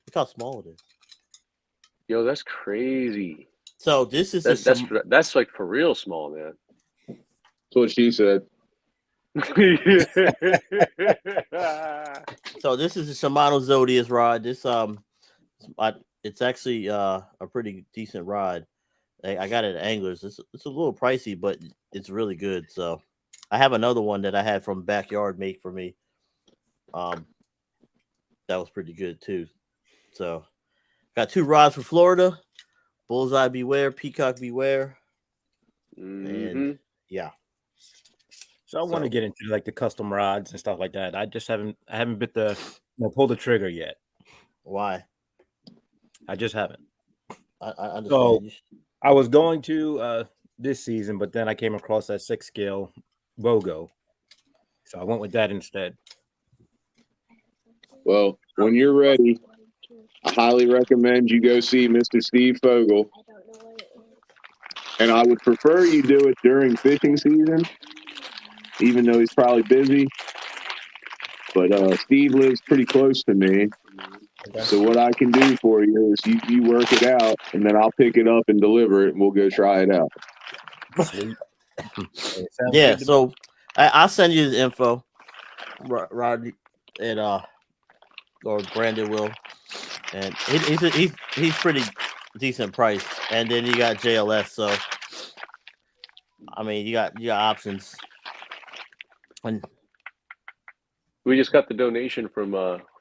Look how small it is. Yo, that's crazy. So this is that's like for real small, man. That's what she said. So this is a Shimano Zodius rod. This it's actually a pretty decent rod. I got it at Anglers. It's a little pricey, but it's really good. So I have another one that I had from Backyard make for me. That was pretty good too. So got 2 rods for Florida. Bullseye beware, Peacock beware. And yeah. So I want to get into like the custom rods and stuff like that. I haven't bit the pulled the trigger yet. Why? I just haven't. I understand. So I was going to this season, but then I came across that 6 scale BOGO. So I went with that instead. Well, when you're ready, I highly recommend you go see Mr. Steve Fogel. And I would prefer you do it during fishing season, even though he's probably busy. But Steve lives pretty close to me. Okay. So what I can do for you is you work it out, and then I'll pick it up and deliver it, and we'll go try it out. Yeah, so I'll send you the info, Rodney, and or Brandon will, and he's pretty decent price. And then you got JLS, so I mean you got options. And we just got the donation from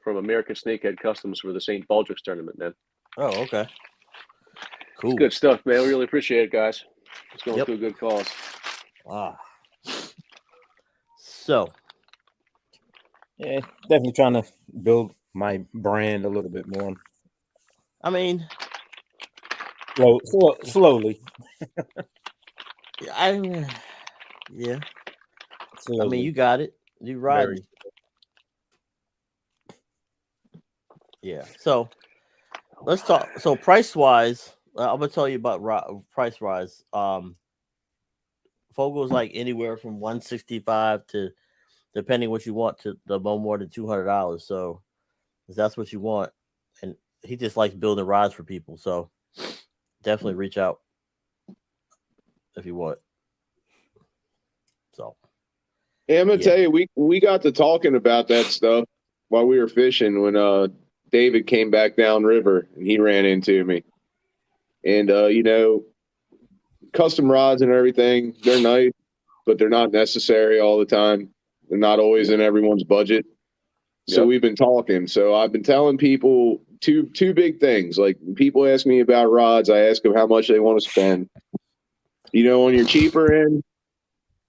American Snakehead Customs for the St. Baldrick's tournament, man. Oh, okay. Cool. Good stuff, man. We really appreciate it, guys. It's going to a good cause. So, yeah, definitely trying to build my brand a little bit more. I mean, slowly. Yeah. Slowly. I mean, you got it. You riding. Yeah. So let's talk. So price wise, I'm gonna tell you about price wise. Fogel's like anywhere from $165 to, depending what you want, to the more than $200. So if that's what you want, and he just likes building rods for people. So definitely reach out if you want. So yeah, I'm gonna tell you, we got to talking about that stuff while we were fishing when David came back downriver and he ran into me. And custom rods and everything, they're nice, but they're not necessary all the time. They're not always in everyone's budget. So we've been talking. So I've been telling people two big things. Like, people ask me about rods, I ask them how much they want to spend. On your cheaper end,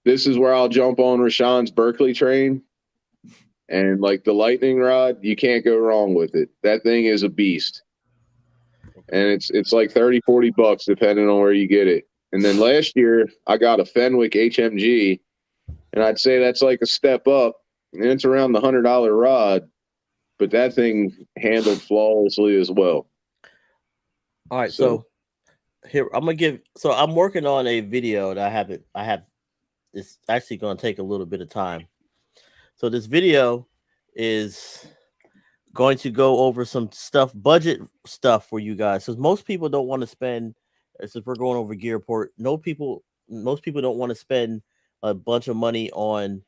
this is where I'll jump on Rashawn's Berkeley train. And like the lightning rod, you can't go wrong with it. That thing is a beast. And it's like $30-$40 depending on where you get it. And then last year I got a Fenwick HMG And I'd say that's like a step up. And it's around the $100 rod, but that thing handled flawlessly as well. All right, so here I'm gonna give. So I'm working on a video that I have. It's actually going to take a little bit of time. So this video is going to go over some stuff, budget stuff for you guys, because most people don't want to spend. Since we're going over gear report, most people don't want to spend a bunch of money on.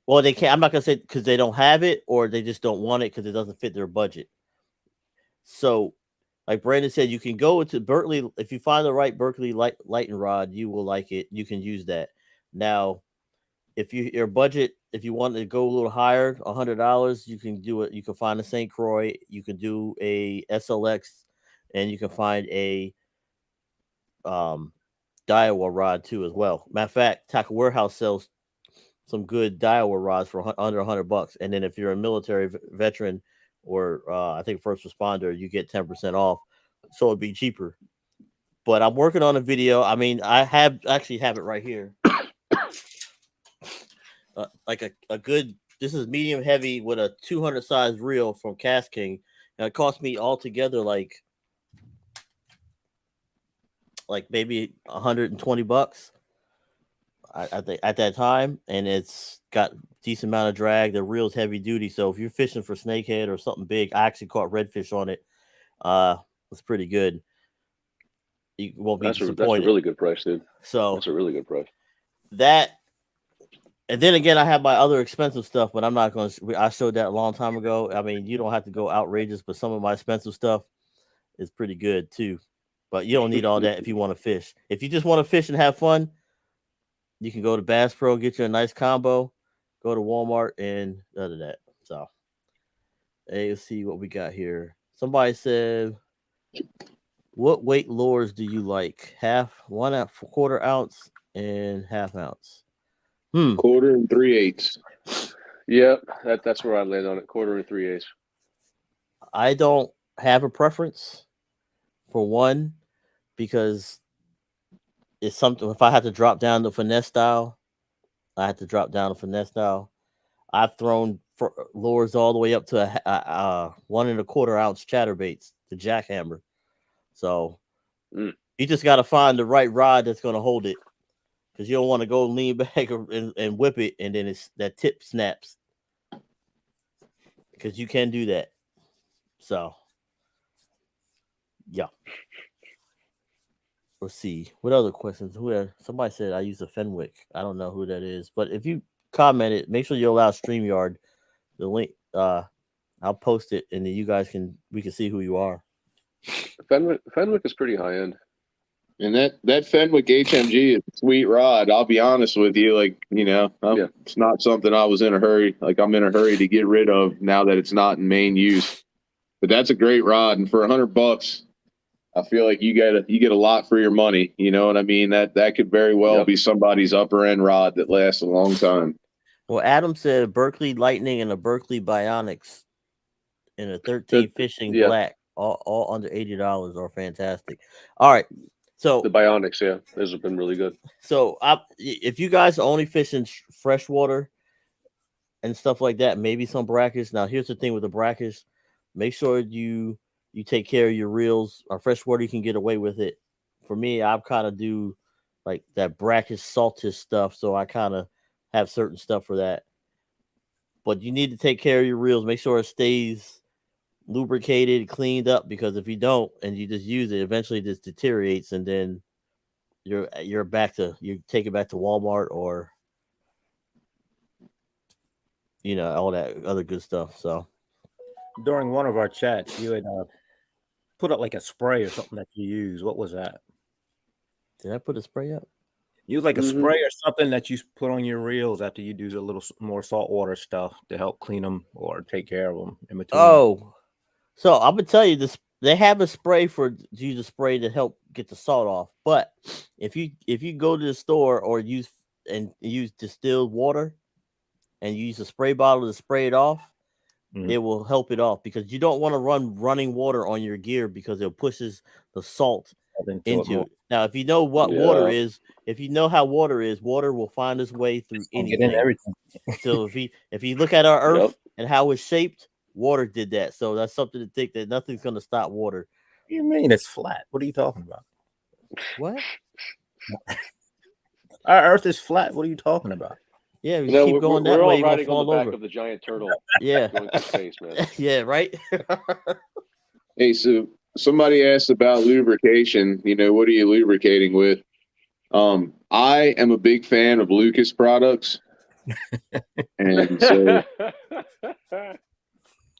Well, they can't. I'm not gonna say because they don't have it, or they just don't want it because it doesn't fit their budget. So, like Brandon said, you can go into Berkeley if you find the right Berkeley lighting rod. You will like it. You can use that. Now, if your budget, if you want to go a little higher, $100, you can do it. You can find a St. Croix. You can do a SLX, and you can find a Daiwa rod too as well. Matter of fact, Tackle Warehouse sells some good Daiwa rods for under $100. And then if you're a military veteran or I think first responder, you get 10% off. So it'd be cheaper. But I'm working on a video. I mean, I actually have it right here. Like a good, this is medium heavy with a 200 size reel from Cast King. And it cost me altogether like maybe $120. I think at that time, and it's got decent amount of drag. The reel's heavy duty, so if you're fishing for snakehead or something big, I actually caught redfish on it. It's pretty good. You won't be disappointed. That's a really good price, dude. So that's a really good price. That, and then again, I have my other expensive stuff, but I'm not going to. I showed that a long time ago. I mean, you don't have to go outrageous, but some of my expensive stuff is pretty good too. But you don't need all that if you want to fish. If you just want to fish and have fun, you can go to Bass Pro, get you a nice combo, go to Walmart, and other that. So, hey, let's see what we got here. Somebody said, what weight lures do you like? Half, 1/4 ounce, and ½ ounce. Quarter and 3/8. Yeah, that's where I land on it. Quarter and 3/8. I don't have a preference for one because it's something. If I had to drop down to finesse style, I had to drop down to finesse style. I've thrown lures all the way up to a 1 1/4 ounce chatterbaits, the jackhammer. So you just got to find the right rod that's going to hold it, because you don't want to go lean back and whip it, and then that tip snaps, because you can do that. So yeah. Let's see. What other questions? Somebody said I use a Fenwick. I don't know who that is, but if you comment it, make sure you allow StreamYard the link. I'll post it, and then we can see who you are. Fenwick is pretty high end. And that Fenwick HMG is a sweet rod. I'll be honest with you. It's not something I was in a hurry. I'm in a hurry to get rid of now that it's not in main use. But that's a great rod, and for $100, I feel like you get a lot for your money. You know what I mean? That could very well be somebody's upper end rod that lasts a long time. Well, Adam said Berkeley Lightning and a Berkeley Bionics in a 13 fishing black, all under $80 are fantastic. All right. So the Bionics, those have been really good. So if you guys are only fishing freshwater and stuff like that, maybe some brackish. Now, here's the thing with the brackish: make sure you take care of your reels. Or freshwater, you can get away with it. For me, I kind of do like that brackish, saltish stuff, so I kind of have certain stuff for that. But you need to take care of your reels. Make sure it stays lubricated, cleaned up, because if you don't and you just use it, eventually it just deteriorates, and then you're back to, you take it back to Walmart or all that other good stuff. So during one of our chats, you had put up like a spray or something that you use. What was that? Did I put a spray up? You use like a spray or something that you put on your reels after you do a little more saltwater stuff to help clean them or take care of them in between. Oh, so I'm gonna tell you this: they have a spray to use a spray to help get the salt off. But if you go to the store or use distilled water and you use a spray bottle to spray it off, it will help it off, because you don't want to run running water on your gear, because it pushes the salt into it. Now, if you know what water is, if you know how water is, water will find its way through anything. Everything. So if you look at our Earth and how it's shaped, water did that. So that's something to think that nothing's going to stop water. What do you mean it's flat? What are you talking about? What? Our Earth is flat. What are you talking about? Yeah, you keep going that way, we're all you're riding gonna on fall the back over. of the giant turtle. Yeah, going through space, man. Yeah, right. Hey, so somebody asked about lubrication. You know, what are you lubricating with? I am a big fan of Lucas products, and so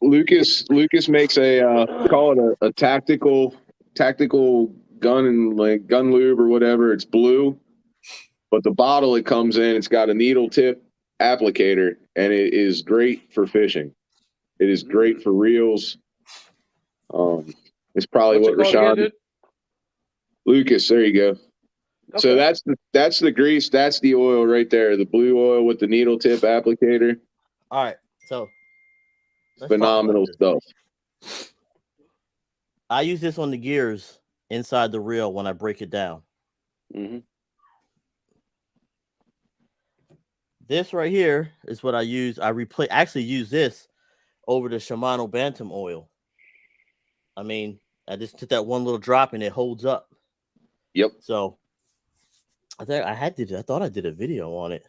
Lucas makes a call it a tactical gun and like gun lube or whatever. It's blue, but the bottle it comes in, it's got a needle tip applicator, and it is great for fishing. It is great for reels. It's probably what Rashawn Lucas. There you go. Okay. So that's the grease. That's the oil right there. The blue oil with the needle tip applicator. All right. So phenomenal stuff. I use this on the gears inside the reel when I break it down. Mm-hmm. This right here is what I use. I actually use this over the Shimano Bantam oil. I mean, I just took that one little drop and it holds up. Yep. So I thought I did a video on it.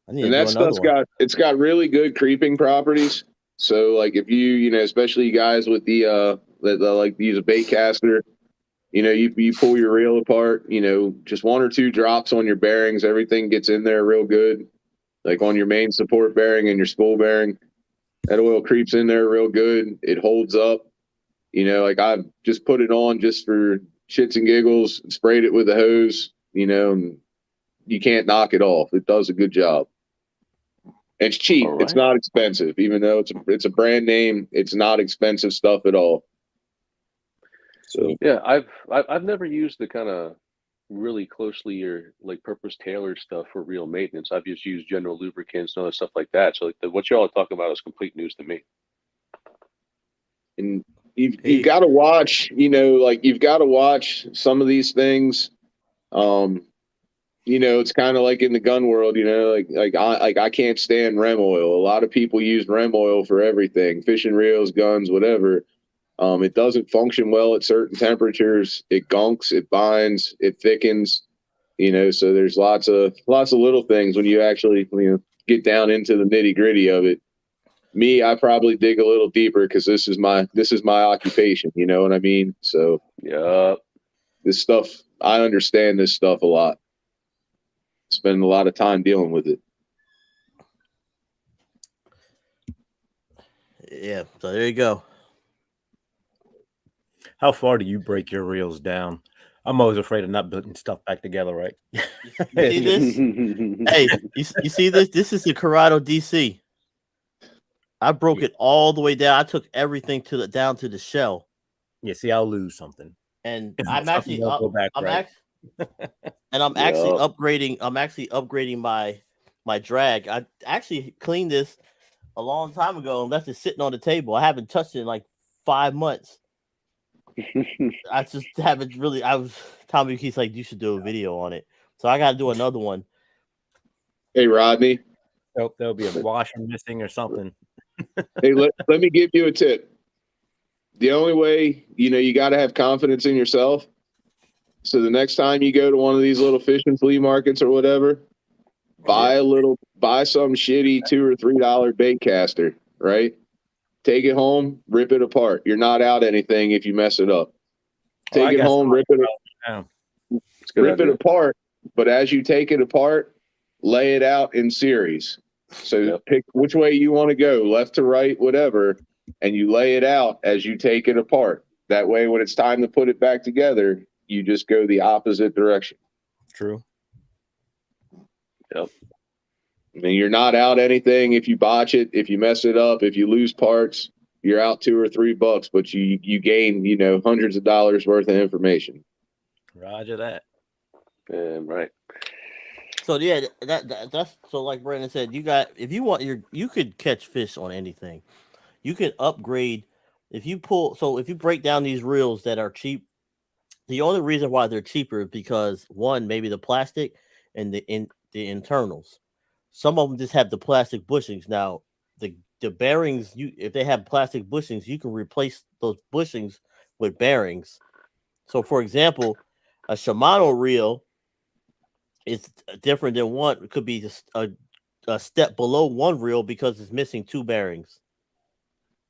And that stuff's got really good creeping properties. So like if you especially guys with the like use a bait caster, you pull your reel apart, just one or two drops on your bearings, everything gets in there real good. Like on your main support bearing and your spool bearing, that oil creeps in there real good. It holds up. Like I just put it on just for shits and giggles, sprayed it with a hose, and you can't knock it off. It does a good job. And it's cheap. Right. It's not expensive, even though it's a brand name. It's not expensive stuff at all. So yeah, I've never used the kind of really closely or like purpose tailored stuff for real maintenance. I've just used general lubricants and other stuff like that. So like what y'all are talking about is complete news to me. And you've got to watch, you've got to watch some of these things. It's kind of like in the gun world, I can't stand REM oil. A lot of people use REM oil for everything, fishing reels, guns, whatever. It doesn't function well at certain temperatures. It gunks, it binds, it thickens, so there's lots of little things when you actually, get down into the nitty gritty of it. Me, I probably dig a little deeper because this is my occupation. You know what I mean? So yeah, this stuff, I understand this stuff a lot. Spend a lot of time dealing with it. Yeah, so there you go. How far do you break your reels down? I'm always afraid of not putting stuff back together, right? You see this? Hey, you see this? This is the Corrado DC. I broke it all the way down. I took everything down to the shell. Yeah, see, I'll lose something. And I'm actually upgrading my drag. I actually cleaned this a long time ago and left it sitting on the table. I haven't touched it in like 5 months. I just haven't really. Tommy keeps like, you should do a video on it. So I got to do another one. Hey, Rodney. There'll be a washer missing or something. Hey, let me give you a tip. The only way, you got to have confidence in yourself. So the next time you go to one of these little fishing flea markets or whatever, buy some shitty $2 or $3 bait caster, right? Take it home, rip it apart. You're not out anything if you mess it up. Take it home, rip it apart. But as you take it apart, lay it out in series. So pick which way you want to go, left to right, whatever, and you lay it out as you take it apart. That way, when it's time to put it back together, you just go the opposite direction. True. Yep. I mean, you're not out anything if you botch it, if you mess it up, if you lose parts, you're out $2 or $3, but you gain, hundreds of dollars worth of information. Roger that. Right. So yeah, that's so like Brandon said, you could catch fish on anything. You could upgrade if you break down these reels that are cheap The only reason why they're cheaper is because one, maybe the plastic and the internals. Some of them just have the plastic bushings. Now, the bearings, if they have plastic bushings, you can replace those bushings with bearings. So, for example, a Shimano reel is different than one. It could be just a step below one reel because it's missing two bearings.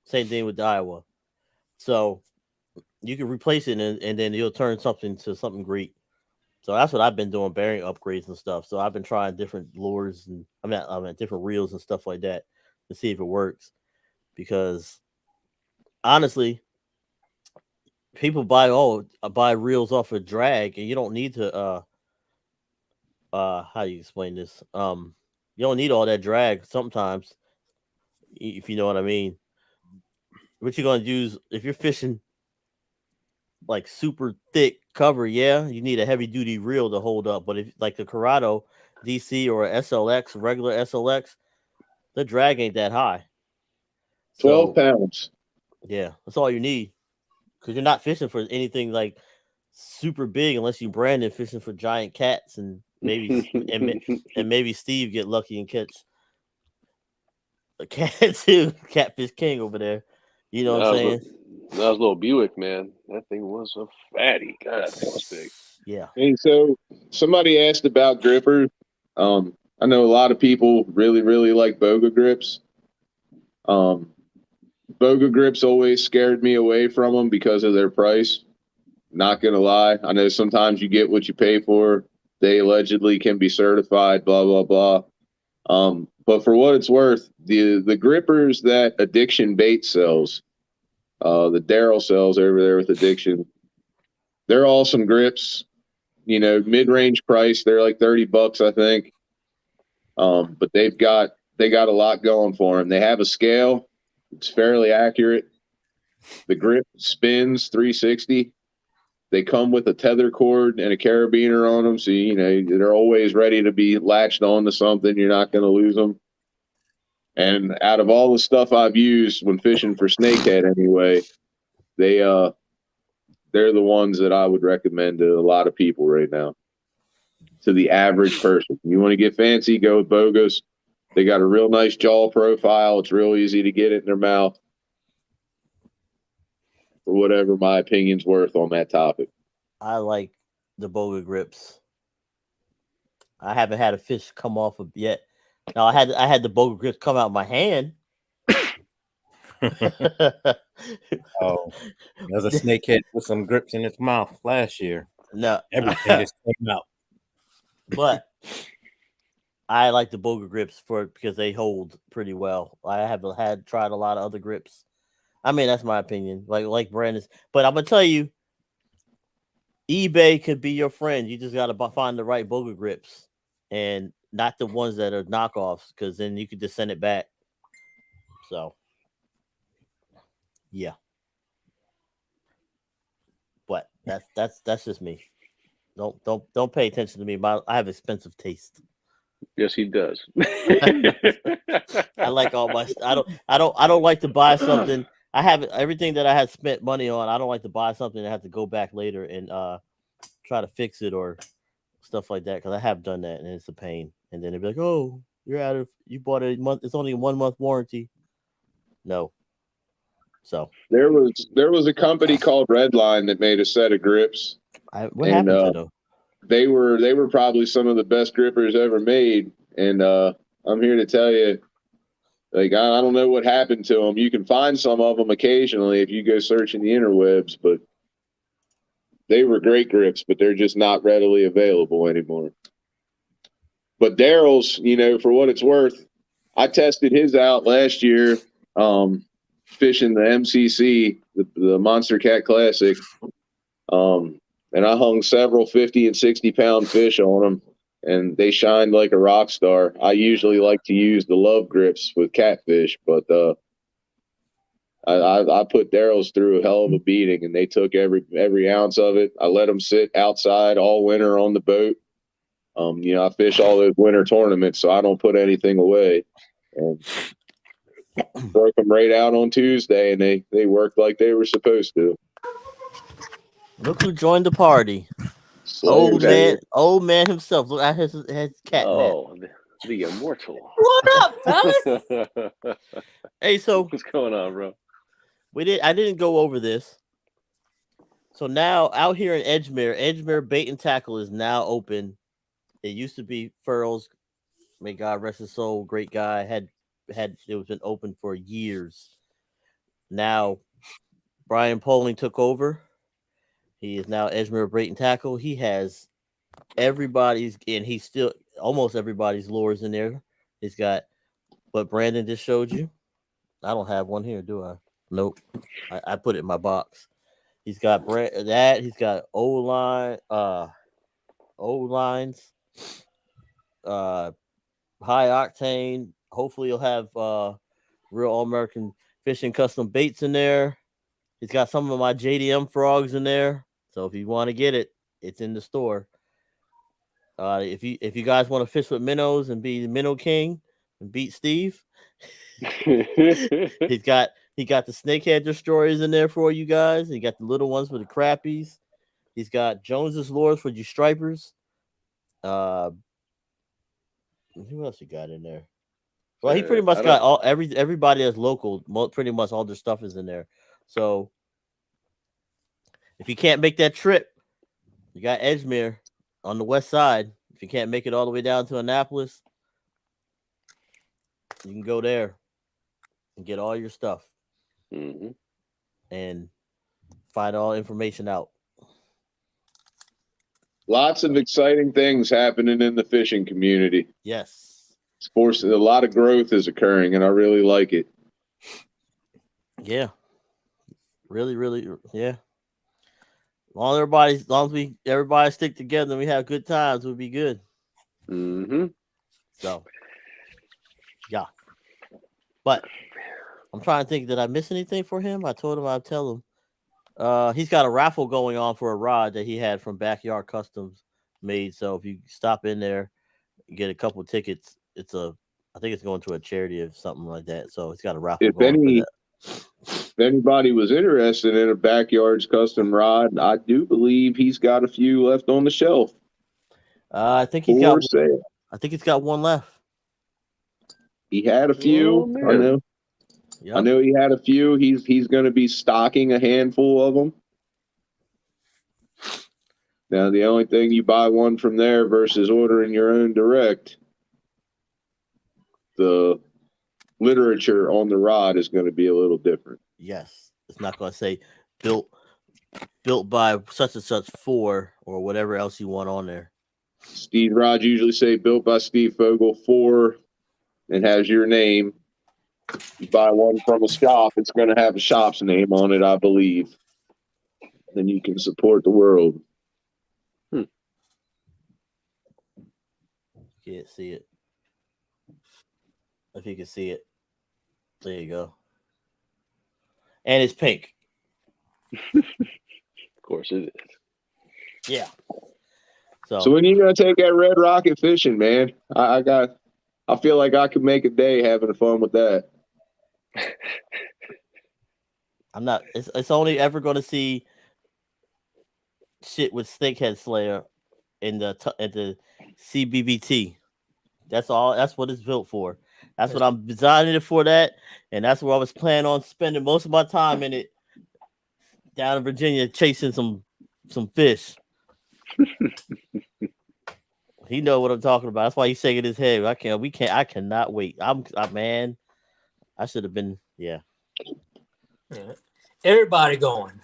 Same thing with the Iowa. So you can replace it and then you'll turn something to something great. So that's what I've been doing, bearing upgrades and stuff. So I've been trying different lures and I mean different reels and stuff like that to see if it works. Because honestly, people buy reels off of drag, and you don't need to how do you explain this? You don't need all that drag sometimes, if you know what I mean. What you're gonna use if you're fishing like super thick cover, yeah, you need a heavy duty reel to hold up. But if like the Corrado DC or SLX, regular SLX, the drag ain't that high. 12 So pounds. yeah, that's all you need. Because you're not fishing for anything like super big unless you Brandon fishing for giant cats and maybe and maybe Steve get lucky and catch a cat too. Catfish King over there. You know what I'm saying? That was a little Buick, man. That thing was a fatty. God, that thing was big. Yeah. And so somebody asked about grippers. I know a lot of people really, really like Boga grips. Boga grips always scared me away from them because of their price. Not going to lie. I know sometimes you get what you pay for. They allegedly can be certified, blah, blah, blah. But for what it's worth, the grippers that Addiction Bait sells, the Daryl sells over there with Addiction, they're awesome grips. You know, mid-range price. They're like $30, I think. But they got a lot going for them. They have a scale. It's fairly accurate. The grip spins 360. They come with a tether cord and a carabiner on them, so you know they're always ready to be latched onto something. You're not going to lose them. And out of all the stuff I've used when fishing for snakehead, anyway, they're the ones that I would recommend to a lot of people right now. To the average person, you want to get fancy, go with Bogas. They got a real nice jaw profile. It's real easy to get it in their mouth. For whatever my opinion's worth on that topic. I like the Boga grips. I haven't had a fish come off of yet. Now I had the Boga grips come out of my hand. Oh, there's a snakehead with some grips in its mouth last year. No, Everything just came out. but I like the Boga grips because they hold pretty well. I have tried a lot of other grips. I mean, that's my opinion. Like Brandon's, but I'm gonna tell you, eBay could be your friend. You just gotta find the right Boga grips and not the ones that are knockoffs, because then you could just send it back. So, yeah. But that's just me. Don't pay attention to me. I have expensive taste. Yes, he does. I like all my. I don't like to buy something. I have everything that I had spent money on. I don't like to buy something and have to go back later and try to fix it or stuff like that, because I have done that and it's a pain. And then they'd be like, "Oh, you bought a month. It's only a 1 month warranty." No. So there was a company called Redline that made a set of grips. What happened to them? They were probably some of the best grippers ever made, and I'm here to tell you, like, I don't know what happened to them. You can find some of them occasionally if you go searching the interwebs, but they were great grips, but they're just not readily available anymore. But Daryl's, you know, for what it's worth, I tested his out last year, fishing the MCC, the Monster Cat Classic, and I hung several 50 and 60 pound fish on them, and they shined like a rock star. I usually like to use the love grips with catfish, but I put Daryl's through a hell of a beating, and they took every ounce of it. I let them sit outside all winter on the boat. You know, I fish all those winter tournaments, so I don't put anything away. And broke them right out on Tuesday, and they worked like they were supposed to. Look who joined the party. Slayer Old man himself. Look at his cat. Oh, the immortal. What up, fellas? Hey, so What's going on, bro? I didn't go over this. So now out here in Edgemere Bait and Tackle is now open. It used to be Furl's. May God rest his soul. Great guy. Had it was been open for years. Now Brian Poling took over. He is now Edgemere Bait and Tackle. He has everybody's, and he's still almost everybody's lures in there. He's got what Brandon just showed you. I don't have one here, do I? Nope. I put it in my box. He's got that. He's got O-lines, high octane. Hopefully, he'll have real all-American fishing custom baits in there. He's got some of my JDM frogs in there. So if you want to get it, it's in the store. If you guys want to fish with minnows and be the minnow king and beat Steve, he got the snakehead destroyers in there for you guys. He got the little ones for the crappies. He's got Jones's lures for you stripers. Who else he got in there? Well, he pretty much got everybody that's local. Pretty much all their stuff is in there. So if you can't make that trip, you got Edgemere on the west side. If you can't make it all the way down to Annapolis, you can go there and get all your stuff and find all information out. Lots of exciting things happening in the fishing community. Yes. Sports, a lot of growth is occurring, and I really like it. Yeah. Really, really, yeah. As long as everybody stick together and we have good times, we'll be good. So, yeah. But I'm trying to think, did I miss anything for him? I told him I'd tell him. He's got a raffle going on for a rod that he had from Backyard Customs made. So if you stop in there, you get a couple of tickets. I think it's going to a charity or something like that. So it's got a raffle going for that. If anybody was interested in a Backyard's custom rod, I do believe he's got a few left on the shelf. I think he's got one left. He had a few. I know. Yep. I know he had a few. He's going to be stocking a handful of them. Now, the only thing, you buy one from there versus ordering your own direct, the literature on the rod is going to be a little different. Yes. It's not going to say built by such and such for or whatever else you want on there. Steve rods usually say built by Steve Fogel for and has your name. You buy one from a shop, it's going to have a shop's name on it, I believe. Then you can support the world. Can't see it. If you can see it. There you go. And it's pink. Of course it is. Yeah. So when you gonna take that Red Rocket fishing, man? I feel like I could make a day having fun with that. I'm not. It's only ever going to see shit with Snakehead Slayer in the CBBT. That's all. That's what it's built for. That's what I'm designing it for. That, and that's where I was planning on spending most of my time in it. Down in Virginia, chasing some fish. He know what I'm talking about. That's why he's shaking his head. I cannot wait. Man. I should have been. Yeah. Everybody going.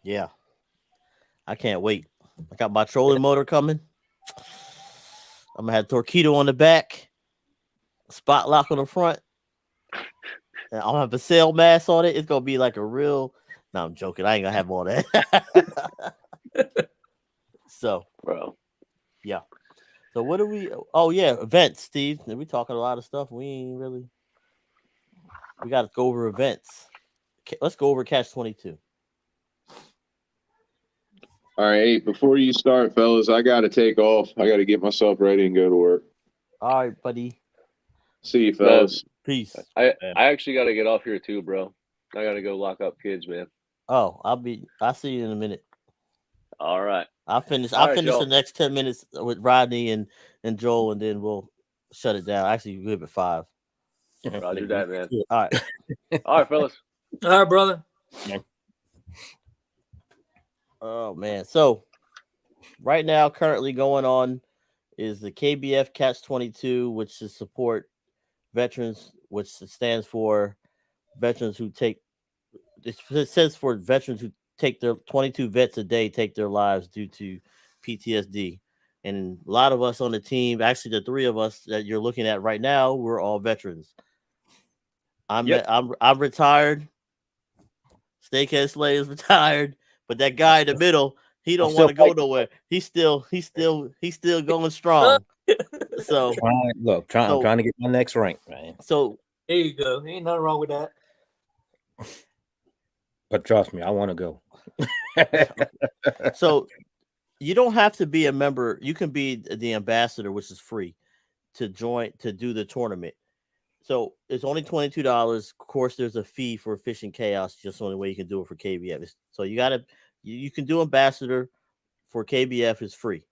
Yeah. I can't wait. I got my trolling motor coming. I'm gonna have torpedo on the back, spot lock on the front. And I'll have a sail mast on it. It's gonna be like a real. No, I'm joking. I ain't gonna have all that. So, bro, yeah. So what do we? Oh yeah, events, Steve. We talking a lot of stuff. We ain't really. We got to go over events. Let's go over Catch 22. All right, before you start, fellas, I got to take off. I got to get myself ready and go to work. All right, buddy. See you, fellas. Peace. I actually got to get off here too, bro. I got to go lock up kids, man. Oh, I'll see you in a minute. All right. I'll finish All right, the y'all. next 10 minutes with Rodney and Joel, and then we'll shut it down. Actually, we'll give it 5. Roger that, man. All right. All right, fellas. All right, brother. Oh man. So right now, currently going on is the KBF Catch 22, which is support veterans, which stands for veterans who take. It says for veterans who take their 22 vets a day take their lives due to PTSD. And a lot of us on the team, actually the 3 of us that you're looking at right now, we're all veterans. I'm retired. Snakehead Slay is retired, but that guy in the middle, he don't want to go nowhere. He's still going strong. So I'm trying to get my next rank, man. So there you go. Ain't nothing wrong with that. But trust me, I want to go. So you don't have to be a member. You can be the ambassador, which is free to join to do the tournament. So it's only $22. Of course, there's a fee for Fishing Chaos. Just the only way you can do it for KBF. So you can do ambassador for KBF is free.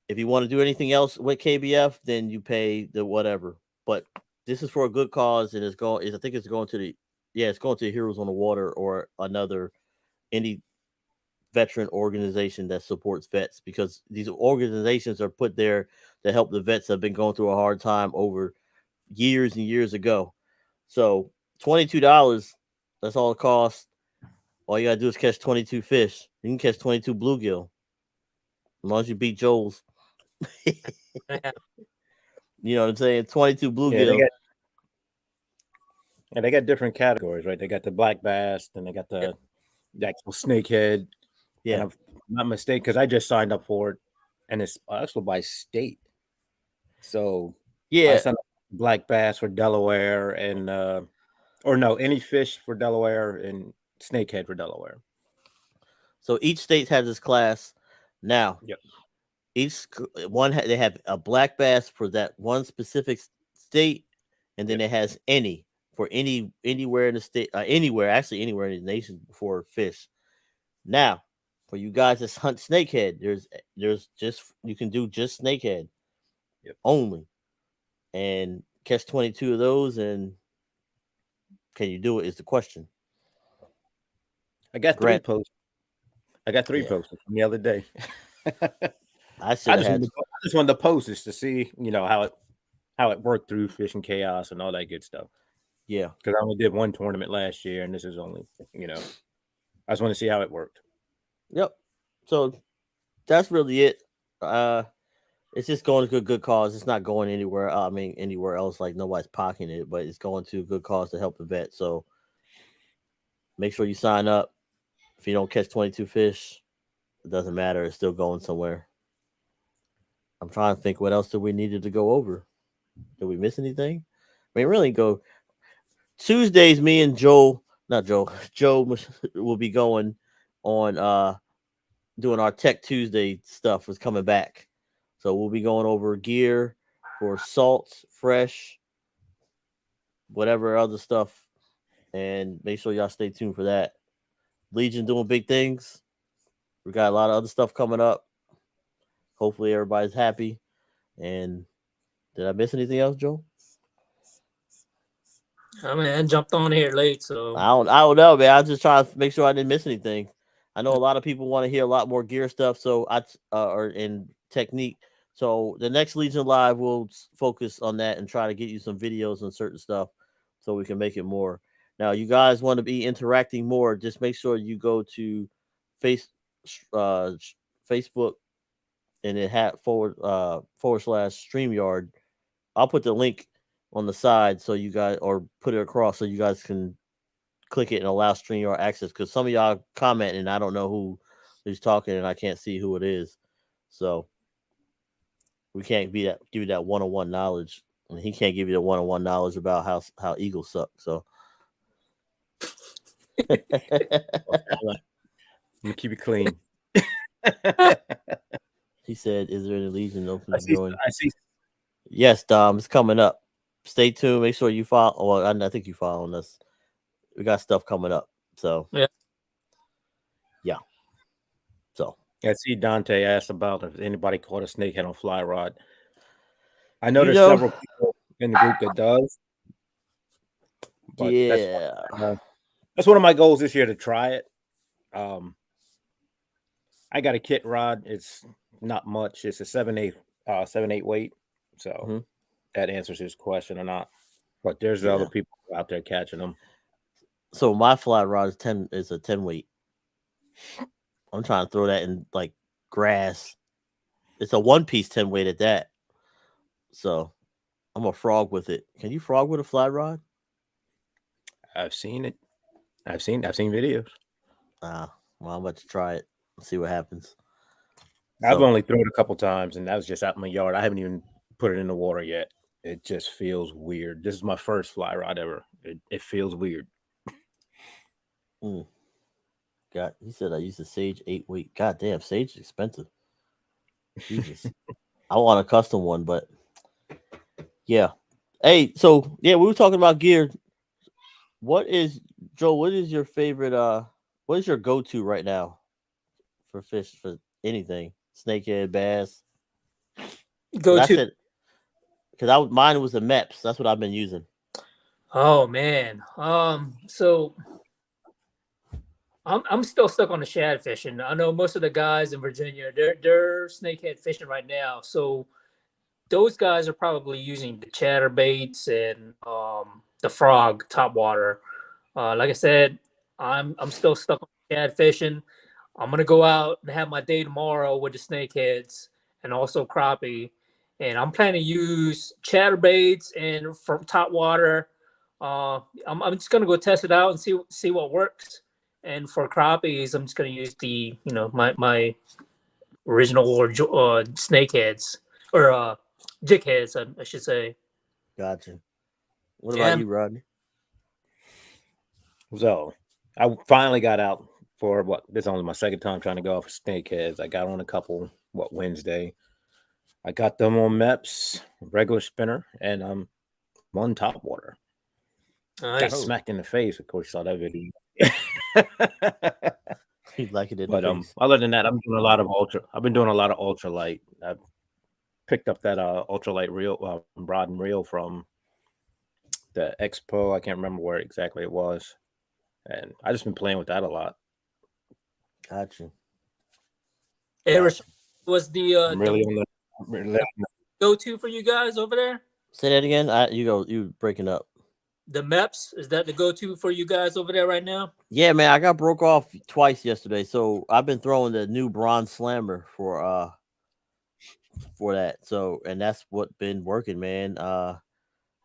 If you want to do anything else with KBF, then you pay the whatever. But this is for a good cause, and I think it's going to it's going to Heroes on the Water or any veteran organization that supports vets, because these organizations are put there to help the vets that have been going through a hard time over years and years ago. So $22, that's all it costs. All you gotta do is catch 22 fish. You can catch 22 bluegill as long as you beat Joel's. You know what I'm saying? 22 bluegill. They got different categories, right? They got the black bass, then they got the actual snakehead. Yeah, and I'm not mistaken, because I just signed up for it, and it's also by state. So I signed up for black bass for Delaware, and any fish for Delaware and snakehead for Delaware. So each state has its class. Now, each one they have a black bass for that one specific state, and then it has any for anywhere in the state, anywhere in the nation for fish. Now, for you guys that hunt snakehead, there's just you can do just snakehead only, and catch 22 of those. And can you do it? Is the question. I got 3 posts. I got 3 posts from the other day. I just wanted to post this to see, how it worked through Fishing Chaos and all that good stuff. Yeah, because I only did one tournament last year, and this is only, I just want to see how it worked. Yep. So that's really it. It's just going to a good cause. It's not going anywhere. Anywhere else. Like nobody's pocketing it, but it's going to a good cause to help the vet. So make sure you sign up. If you don't catch 22 fish, it doesn't matter. It's still going somewhere. I'm trying to think what else we needed to go over. Did we miss anything? Really go Tuesdays. Me and Joe will be going on doing our Tech Tuesday stuff. Is coming back, so we'll be going over gear for salts, fresh, whatever other stuff, and make sure y'all stay tuned for that. Legion doing big things. We got a lot of other stuff coming up. Hopefully everybody's happy. And did I miss anything else, Joe? I jumped on here late, so I don't know, man. I was just trying to make sure I didn't miss anything. I know a lot of people want to hear a lot more gear stuff, so or in technique. So the next Legion Live will focus on that and try to get you some videos and certain stuff so we can make it more. Now, you guys want to be interacting more, just make sure you go to Facebook and it had / StreamYard. I'll put the link on the side so you guys, or put it across so you guys can click it and allow StreamYard access, because some of y'all comment and I don't know who is talking and I can't see who it is. So we can't give you that one-on-one knowledge, and he can't give you the one-on-one knowledge about how eagles suck. So I'm gonna keep it clean. He said, "Is there any Legion open I to join?" see. Yes, Dom, it's coming up. Stay tuned. Make sure you follow. Well, I think you following us. We got stuff coming up. So Yeah. So I see Dante asked about if anybody caught a snakehead on fly rod. I know there's know- several people in the group that does. But yeah. that's one of my goals this year to try it. I got a kit rod. It's not much. It's a 7/8 weight. So that answers his question or not. But there's other people out there catching them. So my fly rod is a 10 weight. I'm trying to throw that in like grass. It's a 1-piece 10 weight at that. So I'm a frog with it. Can you frog with a fly rod? I've seen it. I've seen videos. Well, I'm about to try it. See what happens. I've only thrown it a couple times, and that was just out in my yard. I haven't even put it in the water yet. It just feels weird. This is my first fly rod ever. It feels weird. He said I used a Sage 8-weight. God damn, Sage is expensive. Jesus. I want a custom one, but yeah. Hey, so yeah, we were talking about gear. What is your favorite what is your go-to right now for fish, for anything? Snakehead, bass. Go-to. Because mine was the MEPS. That's what I've been using. Oh man. So I'm still stuck on the shad fishing. I know most of the guys in Virginia, they're snakehead fishing right now. So those guys are probably using the chatterbaits and the frog topwater. Like I said, I'm still stuck on shad fishing. I'm gonna go out and have my day tomorrow with the snakeheads and also crappie, and I'm planning to use chatterbaits and from topwater. I'm just gonna go test it out and see what works. And for crappies, I'm just gonna use the my original or snakeheads or jig heads, I should say. Gotcha. What about you, Rodney? So I finally got out for this is only my second time trying to go off for snakeheads. I got on a couple Wednesday. I got them on MEPS, regular spinner, and one topwater. Got smacked in the face. Of course, you saw that video. He'd like it in but the face. other than that, I've been doing a lot of ultralight. I've picked up that ultralight reel, rod and reel from the Expo. I can't remember where exactly it was, and I just been playing with that a lot. Gotcha. Eric, was the really go-to for you guys over there? Say that again. You breaking up. The MEPS, is that the go-to for you guys over there right now? Yeah, man, I got broke off twice yesterday, so I've been throwing the new bronze slammer for that. So, and that's what been working, man.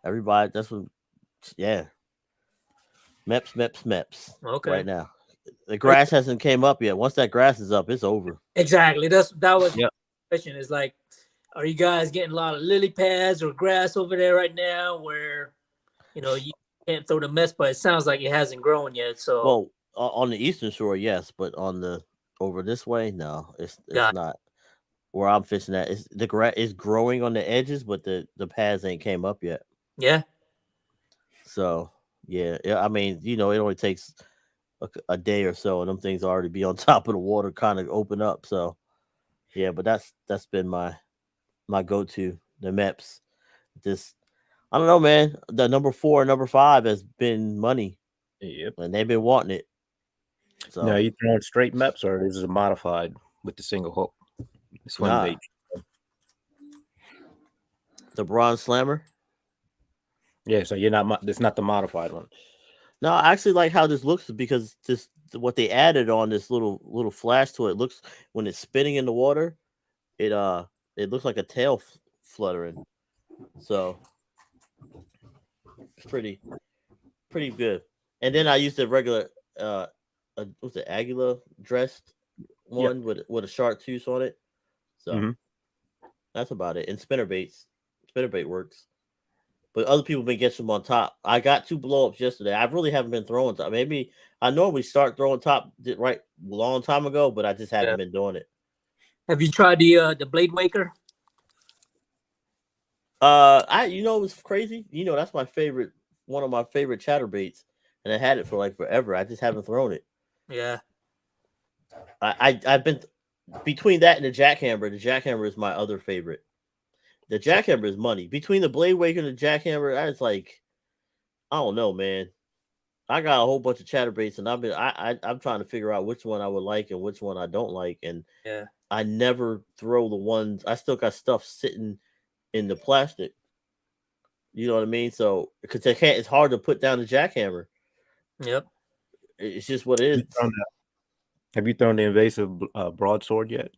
Everybody, that's what. Yeah. MEPS. Okay. Right now, the grass hasn't came up yet. Once that grass is up, it's over. Exactly. That was the question. Is like, are you guys getting a lot of lily pads or grass over there right now where you can't throw the mess, but it sounds like it hasn't grown yet. So, well, on the eastern shore, yes, but over this way, no, it's not. Where I'm fishing at, the grass is growing on the edges, but the pads ain't came up yet. Yeah. So yeah, I mean, it only takes a day or so, and them things already be on top of the water, kind of open up. So yeah, but that's been my go-to, the MEPS. I don't know, man. The number 4 and number 5 has been money. Yep. And they've been wanting it. So now you throwing straight MEPS or is it modified with the single hook? Swim bait. The bronze slammer? Yeah, so it's not the modified one. No, I actually like how this looks because what they added on this little flash to it looks, when it's spinning in the water, it looks like a tail fluttering. So it's pretty good. And then I used the regular what's the Aguila dressed one with a shark tooth on it. So that's about it. And spinnerbait works. But other people been getting them on top. I got 2 blow-ups yesterday. I really haven't been throwing top. Maybe I normally start throwing top right a long time ago, but I just haven't been doing it. Have you tried the Blade Waker? It was crazy. That's my favorite, one of my favorite chatterbaits. and I had it for like forever. I just haven't thrown it. Yeah. I've been between that and the jackhammer. The jackhammer is my other favorite. The jackhammer is money. Between the blade waker and the jackhammer, that's like, I don't know, man. I got a whole bunch of chatterbaits, and I'm trying to figure out which one I would like and which one I don't like, and Yeah. I never throw the ones. I still got stuff sitting in the plastic. You know what I mean? So because it's hard to put down the jackhammer. Yep. It's just what it is. Have you thrown the invasive broadsword yet?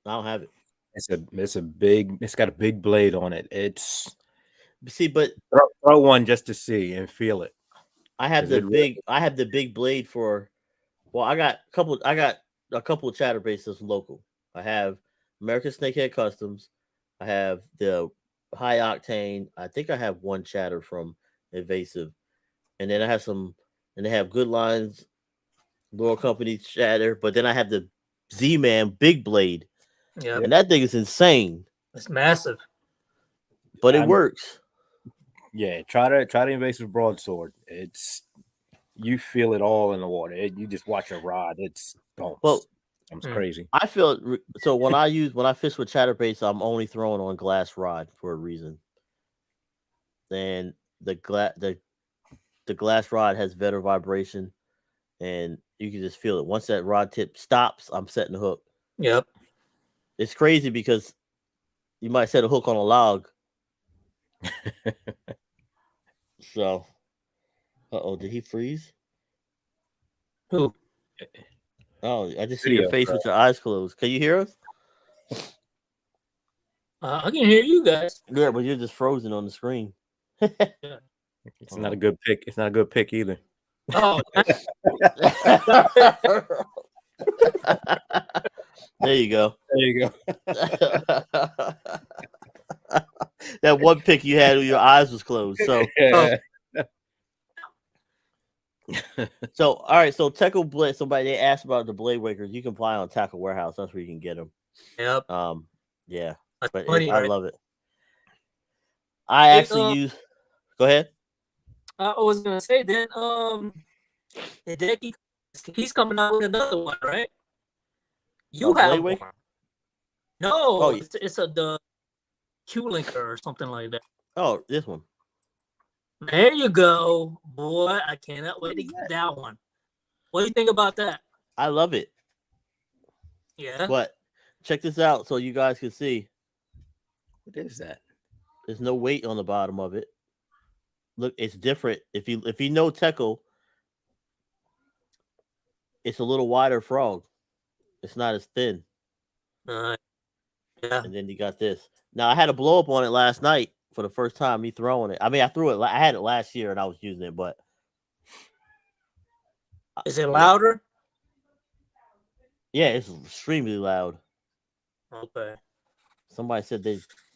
I don't have it. It's got a big blade on it. But throw one just to see and feel it. I have the big blade for. Well, I got a couple of chatterbaits that's local. I have American Snakehead Customs. I have the high octane. I think I have one chatter from Invasive, and then I have some. And they have Good Lines, Laurel Company chatter. But then I have the Z-Man big blade. Yeah. And that thing is insane. It's massive. But it works. Yeah, try the invasive broadsword. You feel it all in the water. You just watch a rod. It's crazy. I feel so when I fish with chatterbaits, I'm only throwing on glass rod for a reason. And the glass rod has better vibration, and you can just feel it. Once that rod tip stops, I'm setting the hook. Yep. It's crazy because you might set a hook on a log. So, did he freeze? Who? Oh, I just see your face with your eyes closed. Can you hear us? I can hear you guys. Yeah, but you're just frozen on the screen. It's not a good pick. It's not a good pick either. Oh. There you go. There you go. That one pick you had when your eyes was closed. So, so all right. So Tackle Blade. They asked about the blade wakers. You can buy on Tackle Warehouse. That's where you can get them. Yep. Yeah. That's But funny, I right? love it. I actually use. Go ahead. I was gonna say then. Hideki, he's coming out with another one, right? You have one. No, it's the Q-Linker or something like that. Oh, this one. There you go, boy! I cannot wait to get that one. What do you think about that? I love it. Yeah. But check this out so you guys can see. What is that? There's no weight on the bottom of it. Look, it's different. If you know Teckle, it's a little wider frog. It's not as thin. Yeah. And then you got this. Now I had a blow up on it last night for the first time. Me throwing it. I mean, I had it last year and I was using it, but is it louder? Yeah, it's extremely loud. Okay. Somebody said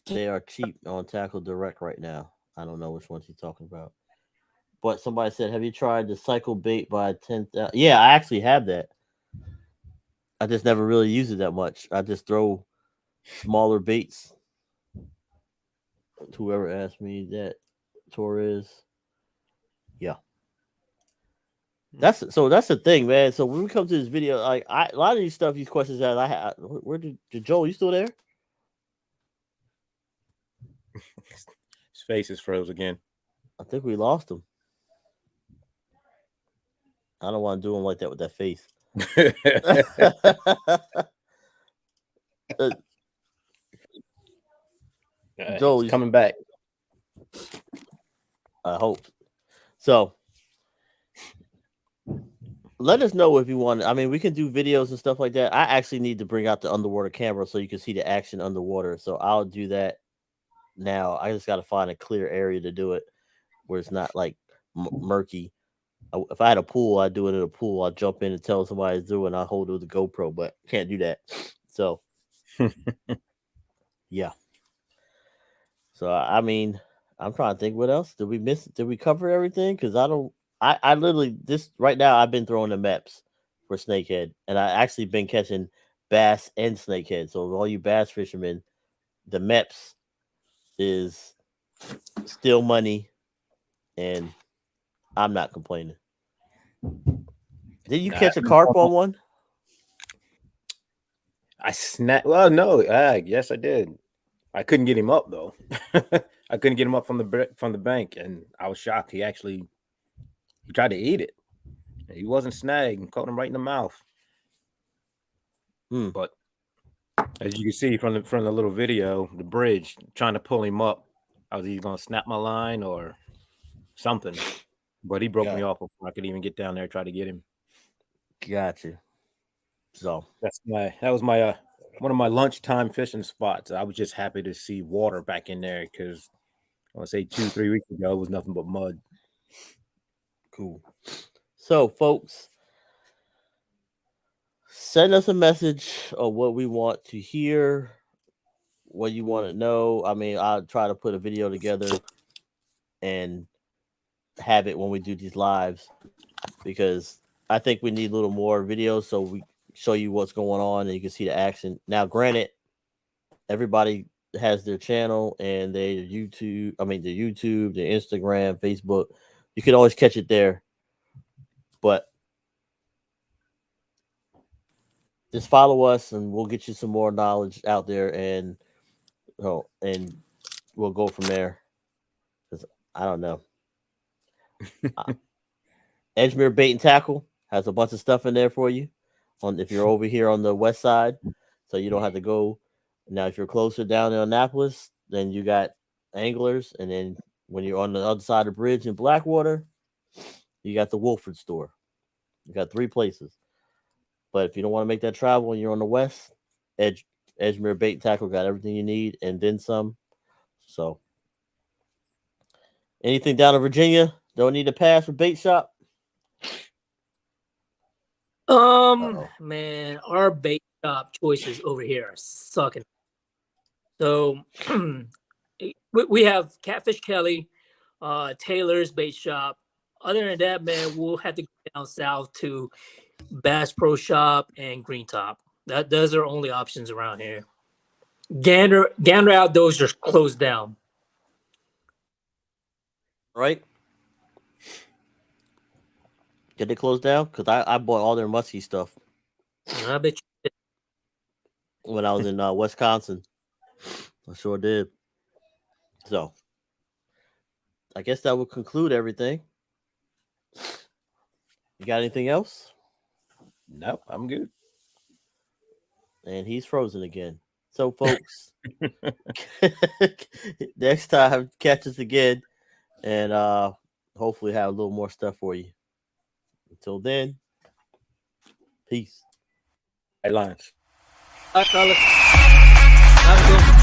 they are cheap on Tackle Direct right now. I don't know which ones he's talking about. But somebody said, have you tried the cycle bait by 10,000? Yeah, I actually have that. I just never really use it that much. I just throw smaller baits. Whoever asked me that, Torres. Yeah. That's the thing, man. So when we come to this video, like a lot of these questions that I had, where did Joel? You still there? His face is froze again. I think we lost him. I don't want to do him like that with that face. Joel, he's coming back. I hope. So let us know if you want. I mean, we can do videos and stuff like that. I actually need to bring out the underwater camera so you can see the action underwater. So I'll do that now. I just got to find a clear area to do it where it's not like murky. If I had a pool, I'd do it in a pool. I'd jump in and tell somebody to do it, and I'll hold it with the GoPro, but can't do that. So, yeah. So, I mean, I'm trying to think what else. Did we cover everything? Because I literally, right now, I've been throwing the MEPs for snakehead, and I actually been catching bass and snakehead. So, all you bass fishermen, the MEPs is still money, and I'm not complaining. Did you catch a carp on one? I snapped. Well, no, yes, I did. I couldn't get him up though. I couldn't get him up from the bank, and I was shocked. He tried to eat it. He wasn't snagged and caught him right in the mouth. But as you can see from the little video, the bridge trying to pull him up. I was either gonna snap my line or something, but he broke me off before I could even get down there and try to get him. Gotcha. So that was my one of my lunchtime fishing spots. I was just happy to see water back in there because I want to say 2-3 weeks ago it was nothing but mud. Cool. So, folks, send us a message of what we want to hear, what you want to know. I mean, I'll try to put a video together and have it when we do these lives because I think we need a little more videos so we show you what's going on and you can see the action. Now, granted, everybody has their channel and their YouTube, their Instagram, Facebook. You can always catch it there. But just follow us and we'll get you some more knowledge out there and we'll go from there. I don't know. Edgemere Bait and Tackle has a bunch of stuff in there for you if you're over here on the west side, so you don't have to go. Now, if you're closer down in Annapolis, then you got Anglers, and then when you're on the other side of the bridge in Blackwater, you got the Wolford store. You got 3 places. But if you don't want to make that travel and you're on the west, Edgemere Bait and Tackle got everything you need and then some. So, anything down in Virginia? Don't need a pass for bait shop? Man, our bait shop choices over here are sucking. So we have Catfish Kelly, Taylor's Bait Shop. Other than that, man, we'll have to go down south to Bass Pro Shop and Green Top. Those are only options around here. Gander Outdoors are closed down. Right? Did they close down? Because I bought all their musky stuff. I bet you did. When I was in Wisconsin. I sure did. So, I guess that would conclude everything. You got anything else? Nope, I'm good. And he's frozen again. So, folks, next time, catch us again. And hopefully have a little more stuff for you. Until then, peace. Hey, Lance. Bye, fellas. Have a good one.